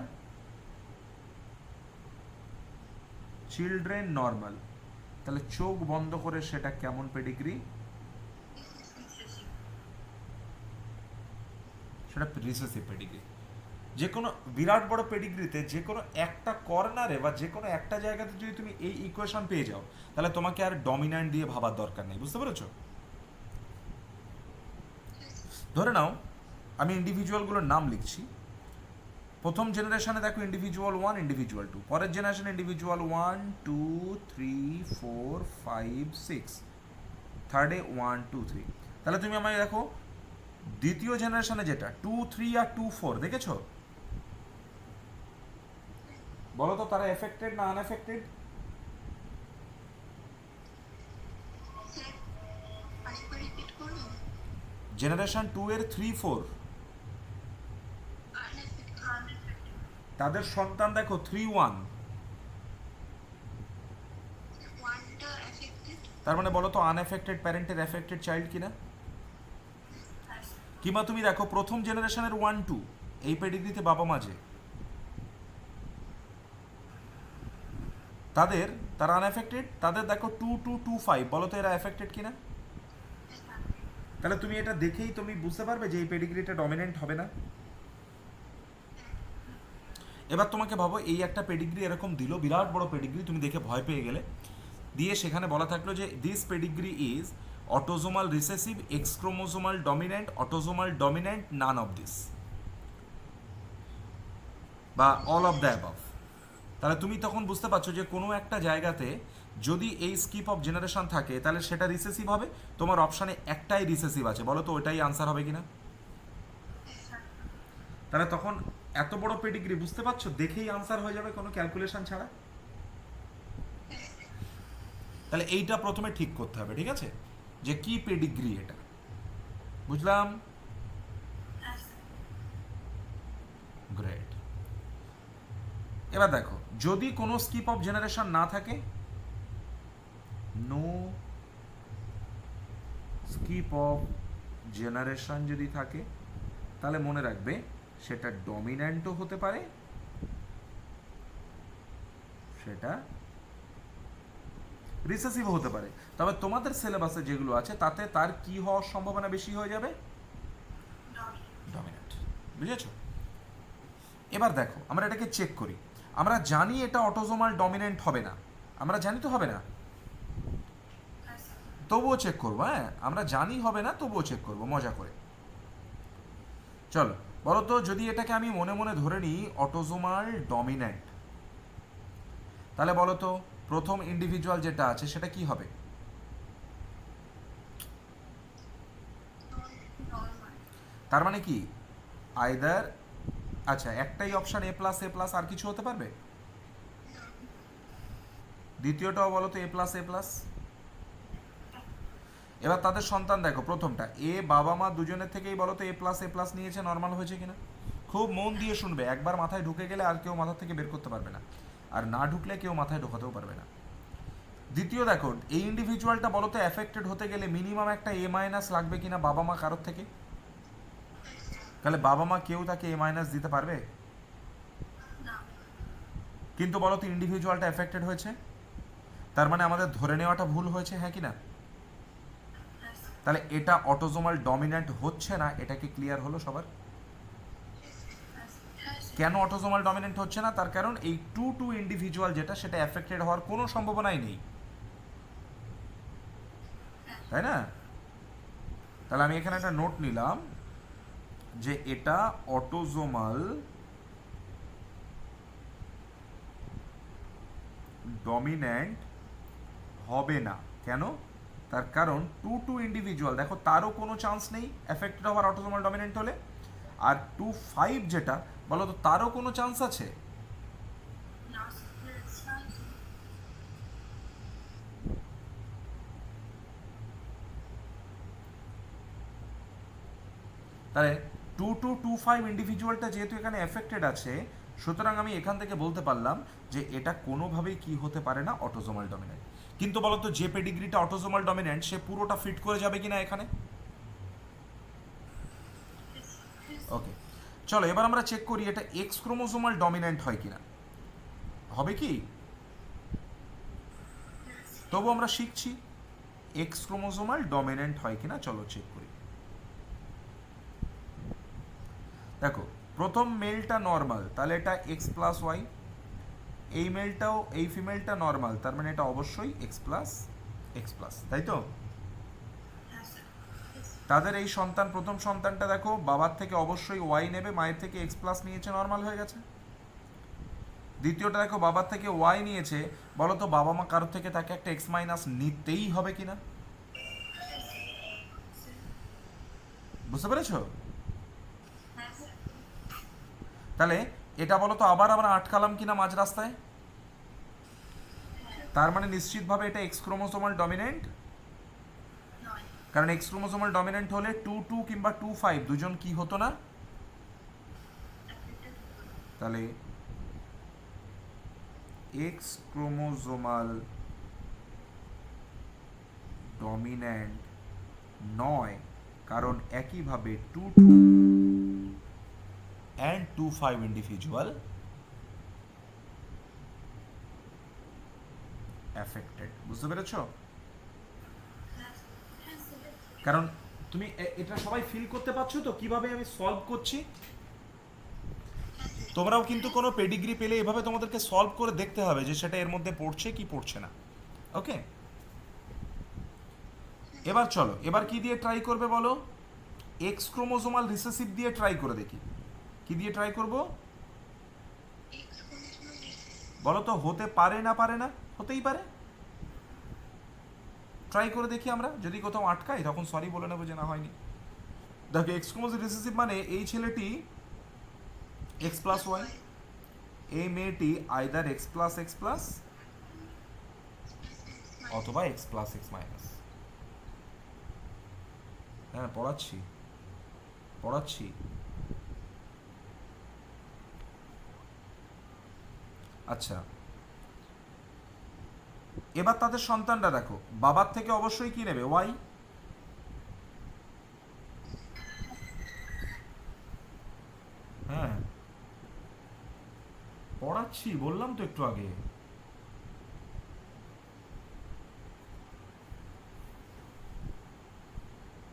children normal. তাহলে চোখ বন্ধ করে সেটা কেমন পেডিগ্রি? সেটা রিসেসিভ পেডিগ্রি। যে কোনো বিরাট বড় পেডিগ্রিতে যে কোনো একটা কর্নারে বা যে কোনো একটা জায়গাতে যদি তুমি এই ইকুয়েশন পেয়ে যাও, তাহলে তোমাকে আর ডমিন্যান্ট দিয়ে ভাবার দরকার নেই। বুঝতে পেরেছো? ধরে নাও আমি ইন্ডিভিজুয়ালগুলোর নাম লিখছি। প্রথম জেনারেশনে দেখো ইন্ডিভিজুয়াল 1 ইন্ডিভিজুয়াল 2, পরের জেনারেশনে ইন্ডিভিজুয়াল 1 2 3 4 5 6, থার্ডে 1 2 3। তাহলে তুমি আমায় দেখো দ্বিতীয় জেনারেশনে যেটা 2 3 আর 2 4 দেখেছো? বলো তো তারা এফেক্টেড না আনএফেক্টেড? জেনারেশন 2 এর 3 4 তাদের সন্তান দেখো 3 1, তার মানে বলো তো আনএফেক্টেড প্যারেন্টের এফেক্টেড চাইল্ড কিনা? কিংবা তুমি দেখো প্রথম জেনারেশনের 1 2 এই পেডিগ্রিতে বাবা মা যে তারা আনএফেক্টেড, তাদের দেখো 2 2 2 5, বলো তো এরা এফেক্টেড কিনা? তাহলে তুমি এটা দেখেই তুমি বুঝতে পারবে যে এই পেডিগ্রিটা ডমিনেন্ট হবে না। এবার তোমাকে ভাবো এই একটা পেডিগ্রি এরকম দিল, বিরাট বড় পেডিগ্রি, তুমি দেখে ভয় পেয়ে গেলে, দিয়ে সেখানে বলা থাকলো যে this pedigree is autosomal recessive, X chromosomal dominant, autosomal dominant, none of this, বা অল অফ দ্য অ্যাবভ। তাহলে তুমি তখন বুঝতে পারছো যে কোনো একটা জায়গাতে যদি এই স্কিপ অফ জেনারেশন থাকে তাহলে সেটা রিসেসিভ হবে। তোমার অপশানে একটাই রিসেসিভ আছে, বলো তো ওইটাই আনসার হবে কিনা? তাহলে তখন এত বড় পেডিগ্রি বুঝতে পারছো, দেখেই আনসার হয়ে যাবে কোনো ক্যালকুলেশন ছাড়া। তাহলে এইটা প্রথমে ঠিক করতে হবে, ঠিক আছে? যে কি পেডিগ্রি এটা, বুঝলাম? গ্রেট। এবার দেখো, যদি কোনো স্কিপ অফ জেনারেশন না থাকে, নো স্কিপ অফ জেনারেশন যদি থাকে, তাহলে মনে রাখবে সেটা ডমিন্যান্টও হতে পারে, সেটা রিসেসিভও হতে পারে। তবে তোমাদের সিলেবাসে যেগুলো আছে তাতে তার কি হওয়ার সম্ভাবনা বেশি হয়ে যাবে? ডমিন্যান্ট। বুঝেছো? এবার দেখো, আমরা এটাকে চেক করি। আমরা জানি এটা অটোজোমাল ডমিনেন্ট হবে না, আমরা জানি তো হবে না, তবুও চেক করবো। হ্যাঁ, আমরা জানি হবে না, তবুও চেক করবো মজা করে। চলো বলো তো, যদি এটাকে আমি মনে মনে ধরে নিই অটোজোমাল ডমিনেন্ট, তাহলে বলো তো প্রথম ইন্ডিভিজুয়াল যেটা আছে সেটা কি হবে? তার মানে কি আইদার, আচ্ছা একটাই option A plus A plus, আর কিছু হতে পারবে? দ্বিতীয়টাও বলো তো এ প্লাস এ প্লাস। এবার তাদের সন্তান দেখো, প্রথমটা এ, বাবা মা দুজনের থেকেই বলো তো এ প্লাস নিয়েছে, নর্মাল হয়েছে কিনা? খুব মন দিয়ে শুনবে, একবার মাথায় ঢুকে গেলে আর কেউ মাথা থেকে বের করতে পারবে না, আর না ঢুকলে কেউ মাথায় ঢোকাতেও পারবে না। দ্বিতীয় দেখো, এই ইন্ডিভিজুয়ালটা বলো তো অ্যাফেক্টেড হতে গেলে মিনিমাম একটা এ মাইনাস লাগবে কিনা বাবা মা কারোর থেকে? তাহলে বাবা মা কেউ তাকে এ মাইনাস দিতে পারবে? কিন্তু বলো তো ইন্ডিভিজুয়ালটা এফেক্টেড হয়েছে, তার মানে আমাদের ধরে নেওয়াটা ভুল হয়েছে, হ্যাঁ কি না? তাহলে এটা অটোজোমাল ডমিন্যান্ট হচ্ছে না, এটা কি ক্লিয়ার হলো সবার? কেন অটোজোমাল ডমিন্যান্ট হচ্ছে না? তার কারণ এই টু টু ইন্ডিভিজুয়াল যেটা, সেটা এফেক্টেড হওয়ার কোনো সম্ভাবনাই নেই, তাই না? তাহলে আমি এখানে একটা নোট নিলাম যে এটা অটোজোমাল ডমিন্যান্ট হবে না। কেন? তার কারণ টু টু ইন্ডিভিজুয়াল দেখো, তারও কোনো চান্স নেই এফেক্টেড হওয়ার অটোজোমাল ডমিনেন্ট হলে। আর 2, 5 যেটা বলো তো, তারও কোনো চান্স আছে? তাহলে 2, 5 ইন্ডিভিজুয়ালটা যেহেতু এখানে এফেক্টেড আছে, সুতরাং আমি এখান থেকে বলতে পারলাম যে এটা কোনোভাবেই কি হতে পারে না, অটোজোমাল ডমিনেন্ট। কিন্তু বলতো যে পেডিগ্রিটা অটোজোমাল ডমিনেন্ট, সে পুরোটা ফিট করে যাবে কিনা এখানে? ওকে, চলো এবার আমরা চেক করি এটা এক্স ক্রোমোজোমাল ডমিনেন্ট হয় কিনা। হবে কি? তবু আমরা শিখছি, এক্স ক্রোমোজোমাল ডমিনেন্ট হয় কিনা চলো চেক করি। দেখো, প্রথম মেলটা নর্মাল, তাহলে এটা এক্স প্লাস ওয়াই। এই মেলটাও, এই ফিমেলটা নর্মাল, তার মানে এটা অবশ্যই এক্স প্লাস, তাই তো? তাদের এই সন্তান, প্রথম সন্তানটা দেখো, বাবার থেকে অবশ্যই ওয়াই নেবে, মায়ের থেকে এক্স প্লাস নিয়েছে, নর্মাল হয়ে গেছে। দ্বিতীয়টা দেখো, বাবার থেকে ওয়াই নিয়েছে, বলো তো বাবা মা কারোর থেকে তাকে একটা এক্স মাইনাস নিতেই হবে কিনা? বুঝতে পেরেছো? তাহলে এটা বলো তো আবার আমরা আটকালাম কিনা মাঝ রাস্তায়? তার মানে নিশ্চিতভাবে এটা এক্স ক্রোমোসোমাল ডমিনেন্ট, কারণ এক্স ক্রোমোসোমাল ডমিনেন্ট হলে 2, 2 কিংবা 2, 5 দুজন কি হতো না? তাহলে এক্স ক্রোমোসোমাল ডমিন্যান্ট নয়, কারণ একইভাবে 2, 2 অ্যান্ড 2, 5 ইন্ডিভিজুয়াল অ্যাফেক্টেড। বুঝতে পেরেছ? কারণ তুমি এটা সবাই ফিল করতে পারছো তো কিভাবে আমি সলভ করছি? তোমরাও কিন্তু কোনো পেডিগ্রি পেলে এভাবে তোমাদেরকে সলভ করে দেখতে হবে যে সেটা এর মধ্যে পড়ছে কি পড়ছে না। ওকে, এবার চলো, এবার কি দিয়ে ট্রাই করবে বলো? এক্স ক্রোমোজোমাল রিসেসিভ দিয়ে ট্রাই করে দেখি। কি দিয়ে ট্রাই করব বলো তো? হতে পারে না পারে না? হতেই পারে। ট্রাই করে দেখি আমরা, যদি কোথাও আটকাই তখন সরি বলে নেবো যে না হয়নি। দেখো, এক্স ক্রোমোজোমাল রিসেসিভ মানে এই ছেলেটি এক্স প্লাস ওয়াই, এই মেয়েটি আইদার এক্স প্লাস অথবা এক্স প্লাস এক্স মাইনাস। হ্যাঁ পড়াচ্ছি পড়াচ্ছি। আচ্ছা, এবার তাদের সন্তানরা দেখো, বাবার থেকে অবশ্যই কি নেবে, ওয়াই। হ্যাঁ পড়াচ্ছি, বললাম তো একটু আগে।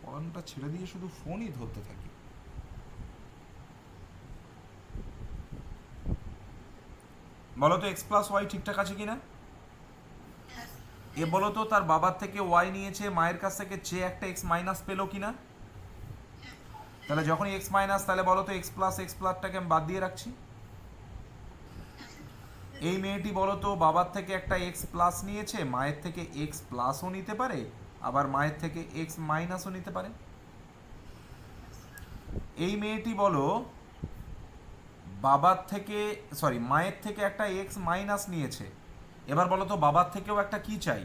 পড়ানোটা ছেড়ে দিয়ে শুধু ফোনই ধরতে থাকি। বলো তো এক্স প্লাস ওয়াই ঠিকঠাক আছে কিনা। এ বলো তো তার বাবার থেকে ওয়াই নিয়েছে, মায়ের কাছ থেকে চেয়ে একটা এক্স মাইনাস পেলো কিনা। তাহলে যখনই এক্স মাইনাস, তাহলে বলো তো এক্স প্লাসটাকে আমি বাদ দিয়ে রাখছি। এই মেয়েটি বলো তো বাবার থেকে একটা এক্স প্লাস নিয়েছে, মায়ের থেকে এক্স প্লাসও নিতে পারে, আবার মায়ের থেকে এক্স মাইনাসও নিতে পারে। এই মেয়েটি বলো বাবার থেকে, সরি মায়ের থেকে একটা এক্স মাইনাস নিয়েছে, এবার বলো তো বাবার থেকেও একটা কি চাই,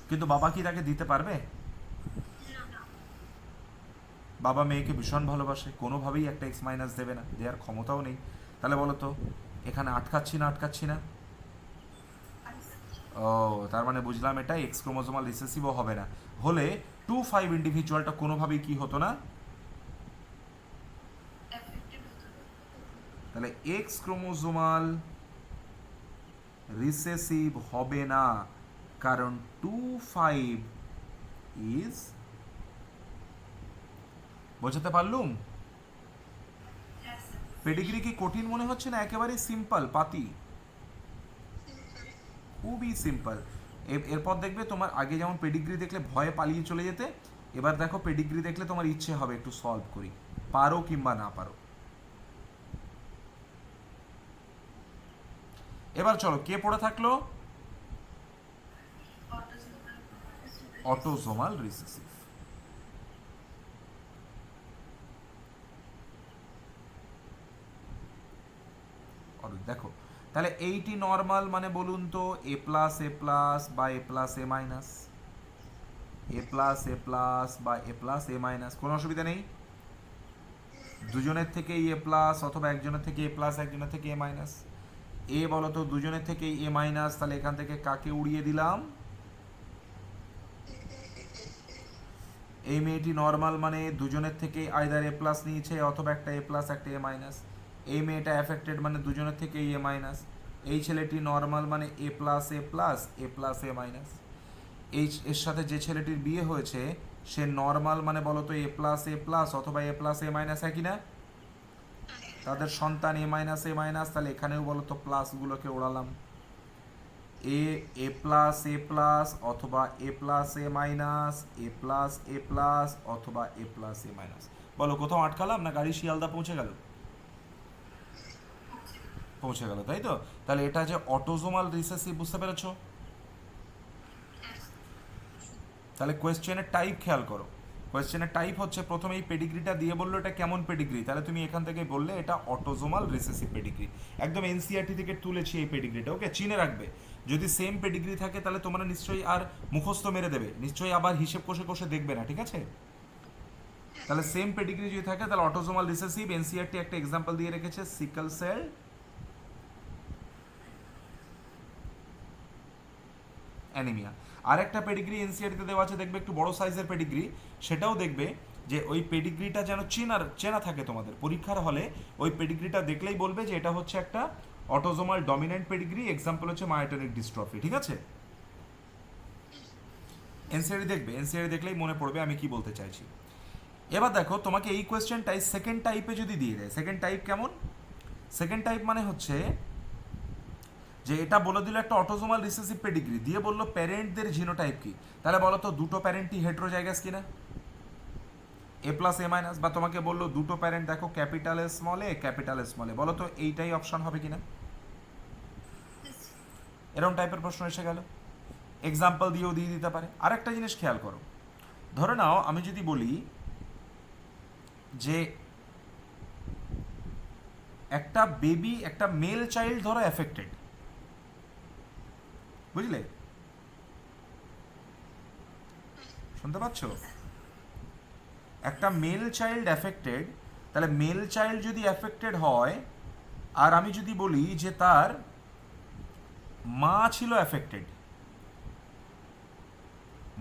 কিন্তু বাবা কি তাকে দিতে পারবে। বাবা মেয়েকে ভীষণ ভালোবাসে, কোনোভাবেই একটা এক্স মাইনাস দেবে না, দেওয়ার ক্ষমতাও নেই। তাহলে বলো তো এখানে আটকাচ্ছি না আটকাচ্ছি না। ও, তার মানে বুঝলাম এটা এক্স ক্রোমোজোমাল রিসেসিভও হবে না। হলে 2-5 ইন্ডিভিজুয়ালটা কোনোভাবেই কি হতো না। তাহলে এক্স ক্রোমোজোমাল রিসেসিভ হবে না, কারণ 2-5 ইজ, বোঝাতে পারলুম। পেডিগ্রি কি কঠিন মনে হচ্ছে না, একেবারেই সিম্পল পাতি, খুবই সিম্পল। এরপর দেখবে তোমার আগে যেমন পেডিগ্রি দেখলে ভয়ে পালিয়ে চলে যেতে, এবার দেখো পেডিগ্রি দেখলে তোমার ইচ্ছে হবে একটু সলভ করি, পারো কিংবা না পারো। এবার চলো কে পড়ে থাকলো, অটোজোমাল রিসেসিভ। দেখো তাহলে এইটি নর্মাল মানে বলুন তো এ প্লাস বা এ plus A minus, A plus বা এ প্লাস এ মাইনাস, কোনো অসুবিধা নেই। দুজনের থেকে এ প্লাস অথবা একজনের থেকে এ প্লাস একজনের থেকে এ মাইনাস। এ বলো তো দুজনের থেকে এ মাইনাস, তাহলে এখান থেকে কাকে উড়িয়ে দিলাম, এই মেয়েটি নর্মাল মানে দুজনের থেকে আইদার এ প্লাস নিয়েছে অথবা একটা এ প্লাস একটা এ মাইনাস। এই মেয়েটা অ্যাফেক্টেড মানে দুজনের থেকে এ মাইনাস। এই ছেলেটি নর্মাল মানে এ প্লাস এ মাইনাস। এর সাথে যে ছেলেটির বিয়ে হয়েছে সে নর্মাল মানে বলো তো এ প্লাস অথবা এ প্লাস এ মাইনাস, একই না। তাদের সন্তান এ মাইনাস, তাহলে এখানেও বলো তো প্লাসগুলোকে ওড়ালাম, এ প্লাস অথবা এ plus A minus, A plus অথবা এ প্লাস এ মাইনাস। বলো কোথাও আটকালাম না, গাড়ি শিয়ালদা পৌঁছে গেল, পৌঁছে গেল, তাই তো। তাহলে এটা যে অটোজোমাল রিসেসিভ, বুঝতে পেরেছো। তাহলে কোয়েশ্চেনের টাইপ খেয়াল করো, কোয়েশ্চেনের টাইপ হচ্ছে প্রথমে এই পেডিগ্রিটা দিয়ে বললো এটা কেমন পেডিগ্রি, তাহলে তুমি এখান থেকে বললে এটা অটোজোমাল রিসেসিভ পেডিগ্রি। একদম এনসিআরটি থেকে তুলেছি এই পেডিগ্রিটা, ওকে চিনে রাখবে। যদি সেম পেডিগ্রি থাকে তাহলে তোমরা নিশ্চয়ই আর মুখস্থ মেরে দেবে, নিশ্চয়ই আবার হিসেব কষে কষে দেখবে না, ঠিক আছে। তাহলে সেম পেডিগ্রি যদি থাকে তাহলে অটোজোমাল রিসেসিভ। এনসিআরটি একটা এক্সাম্পল দিয়ে রেখেছে, সিকল সেল অ্যানিমিয়া। আর একটা পেডিগ্রি এনসিআরটিতে দেওয়া আছে, দেখবে একটু বড় সাইজের পেডিগ্রি, সেটাও দেখবে যে ওই পেডিগ্রিটা যেন চেনা থাকে তোমাদের পরীক্ষার হলে। ওই পেডিগ্রিটা দেখলেই বলবে যে এটা হচ্ছে একটা অটোজোমাল ডমিনেন্ট পেডিগ্রি, এক্সাম্পল হচ্ছে মায়োটনিক ডিস্ট্রফি, ঠিক আছে। এনসিআরটি দেখবে, এনসিআরটি দেখলেই মনে পড়বে আমি কি বলতে চাইছি। এবার দেখো তোমাকে এই কোয়েশ্চেনটাই সেকেন্ড টাইপে যদি দিয়ে দেয়, সেকেন্ড টাইপ কেমন, সেকেন্ড টাইপ মানে হচ্ছে যে এটা বলে দিল একটা অটোজোমাল রিসেসিভ পেডিগ্রি দিয়ে বললো প্যারেন্টদের জিনোটাইপ কি, তাহলে বলো তো দুটো প্যারেন্টই হেটেরোজাইগাস কিনা, এ প্লাস এ মাইনাস। বা তোমাকে বললো দুটো প্যারেন্ট দেখো ক্যাপিটাল স্মল এ, বলো তো এইটাই অপশন হবে কিনা। এরকম টাইপের প্রশ্ন এসে গেল, এক্সাম্পল দিয়েও দিয়ে দিতে পারে। আরেকটা জিনিস খেয়াল করো, ধরে নাও আমি যদি বলি যে একটা বেবি, একটা মেল চাইল্ড ধরো অ্যাফেক্টেড, বুঝলে, শুনতে পাচ্ছ। একটা মেল চাইল্ড অ্যাফেক্টেড, তাহলে মেল চাইল্ড যদি অ্যাফেক্টেড হয় আর আমি যদি বলি যে তার মা ছিল অ্যাফেক্টেড,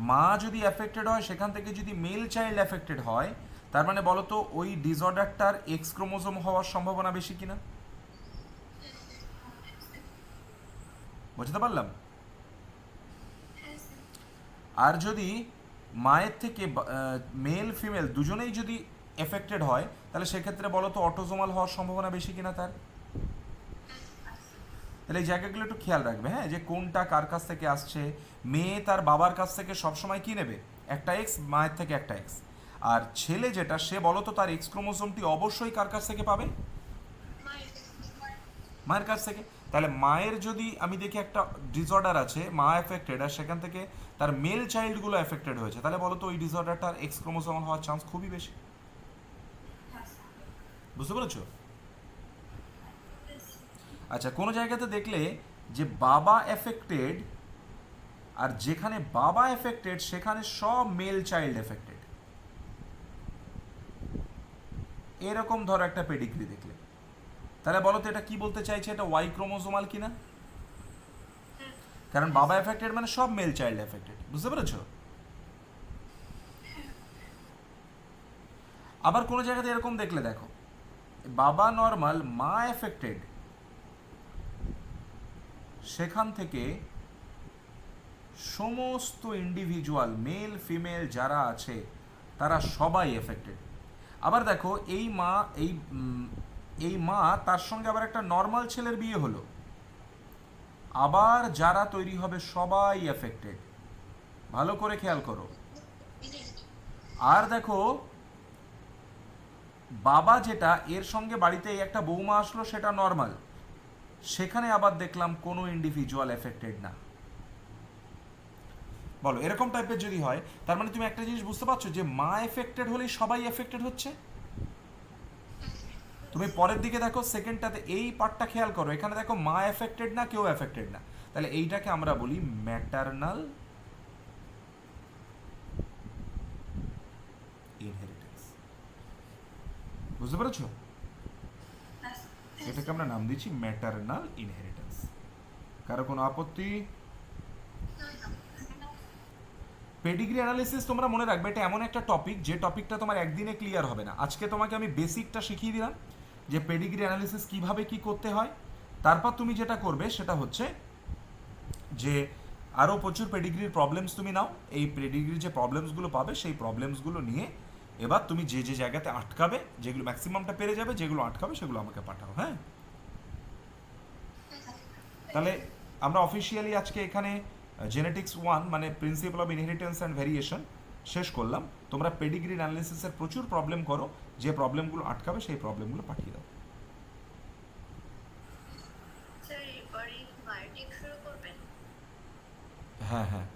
মা যদি অ্যাফেক্টেড হয় সেখান থেকে যদি মেল চাইল্ড অ্যাফেক্টেড হয়, তার মানে বলো তো ওই ডিসঅর্ডারটার এক্স ক্রোমোজোম হওয়ার সম্ভাবনা বেশি কিনা? বুঝতে পারলাম? আর যদি মায়ের থেকে মেল ফিমেল দুজনেই যদি এফেক্টেড হয়, তাহলে সেক্ষেত্রে বলো তো অটোজোমাল হওয়ার সম্ভাবনা বেশি কিনা তার? তাহলে এই জায়গাগুলো একটু খেয়াল রাখবে, হ্যাঁ, যে কোনটা কার কাছ থেকে আসছে। মেয়ে তার বাবার কাছ থেকে সবসময় কি নেবে? একটা এক্স, মায়ের থেকে একটা এক্স। আর ছেলে যেটা, সে বলো তো তার এক্স ক্রোমোসোমটি অবশ্যই কার কাছ থেকে পাবে? মায়ের কাছ থেকে। তাহলে মায়ের যদি আমি দেখি একটা ডিসঅর্ডার আছে, মা এফেক্টেড, আর সেখান থেকে তার মেল চাইল্ডগুলো এফেক্টেড হয়েছে, তাহলে বলো তো ওই ডিসঅর্ডারটার এক্স ক্রোমোসোমাল হওয়ার চান্স খুবই বেশি। বুঝতে পেরেছো? আচ্ছা, কোনো জায়গাতে দেখলে যে বাবা এফেক্টেড, আর যেখানে বাবা এফেক্টেড সেখানে সব মেল চাইল্ড এফেক্টেড, এরকম ধরো একটা পেডিগ্রি দেখলে, তাহলে বলো তো এটা কি বলতে চাইছে? এটা ওয়াই ক্রোমোজোমাল কিনা? কারণ বাবা এফেক্টেড মানে সব মেল চাইল্ড এফেক্টেড। বুঝতে পেরেছো? আবার কোনো জায়গাতে এরকম দেখলে দেখো, বাবা নর্মাল, মা এফেক্টেড, সেখান থেকে সমস্ত ইন্ডিভিজুয়াল মেল ফিমেল যারা আছে তারা সবাই এফেক্টেড। আবার দেখো এই মা তার সঙ্গে আবার একটা নর্মাল ছেলের বিয়ে হলো, আবার যারা তৈরি হবে সবাই এফেক্টেড। ভালো করে খেয়াল করো। আর দেখো বাবা যেটা, এর সঙ্গে বাড়িতে এই একটা বৌমা আসলো, সেটা নর্মাল, সেখানে আবার দেখলাম কোনো ইন্ডিভিজুয়াল এফেক্টেড না। বলো এরকম টাইপের যদি হয়, তার মানে তুমি একটা জিনিস বুঝতে পারছো যে মা এফেক্টেড হলেই সবাই এফেক্টেড হচ্ছে। তুমি পরের দিকে দেখো, সেকেন্ডটাতে এই পার্টটা খেয়াল করো, এখানে দেখো মা এফেক্টেড না, কেউ এফেক্টেড না, তাহলে এইটাকে আমরা বলি ম্যাটারনাল ইনহেরিটেন্স। বুঝতে পেরেছো? এটাকে আমরা নাম দিচ্ছি ম্যাটারনাল ইনহেরিটেন্স। কারো কোনো আপত্তি? পেডিগ্রি অ্যানালিসিস তোমরা মনে রাখবে, এটা এমন একটা টপিক যে টপিকটা তোমার একদিনে ক্লিয়ার হবে না। আজকে তোমাকে আমি বেসিকটা শিখিয়ে দিলাম যে পেডিগ্রি অ্যানালিসিস কিভাবে কি করতে হয়। তারপর তুমি যেটা করবে সেটা হচ্ছে যে আরও প্রচুর পেডিগ্রির প্রবলেমস তুমি নাও, এই পেডিগ্রির যে প্রবলেমসগুলো পাবে সেই প্রবলেমসগুলো নিয়ে এবার তুমি যে যে জায়গাতে আটকাবে, যেগুলো ম্যাক্সিমামটা পেরে যাবে, যেগুলো আটকাবে সেগুলো আমাকে পাঠাও। হ্যাঁ, তাহলে আমরা অফিসিয়ালি আজকে এখানে জেনেটিক্স 1 মানে principal of inheritance and variation শেষ করলাম। তোমরা পেডিগ্রি অ্যানালিসিসের প্রচুর প্রবলেম করো, যে প্রবলেমগুলো আটকাবে সেই প্রবলেমগুলো পাঠিয়ে দাও। হ্যাঁ হ্যাঁ।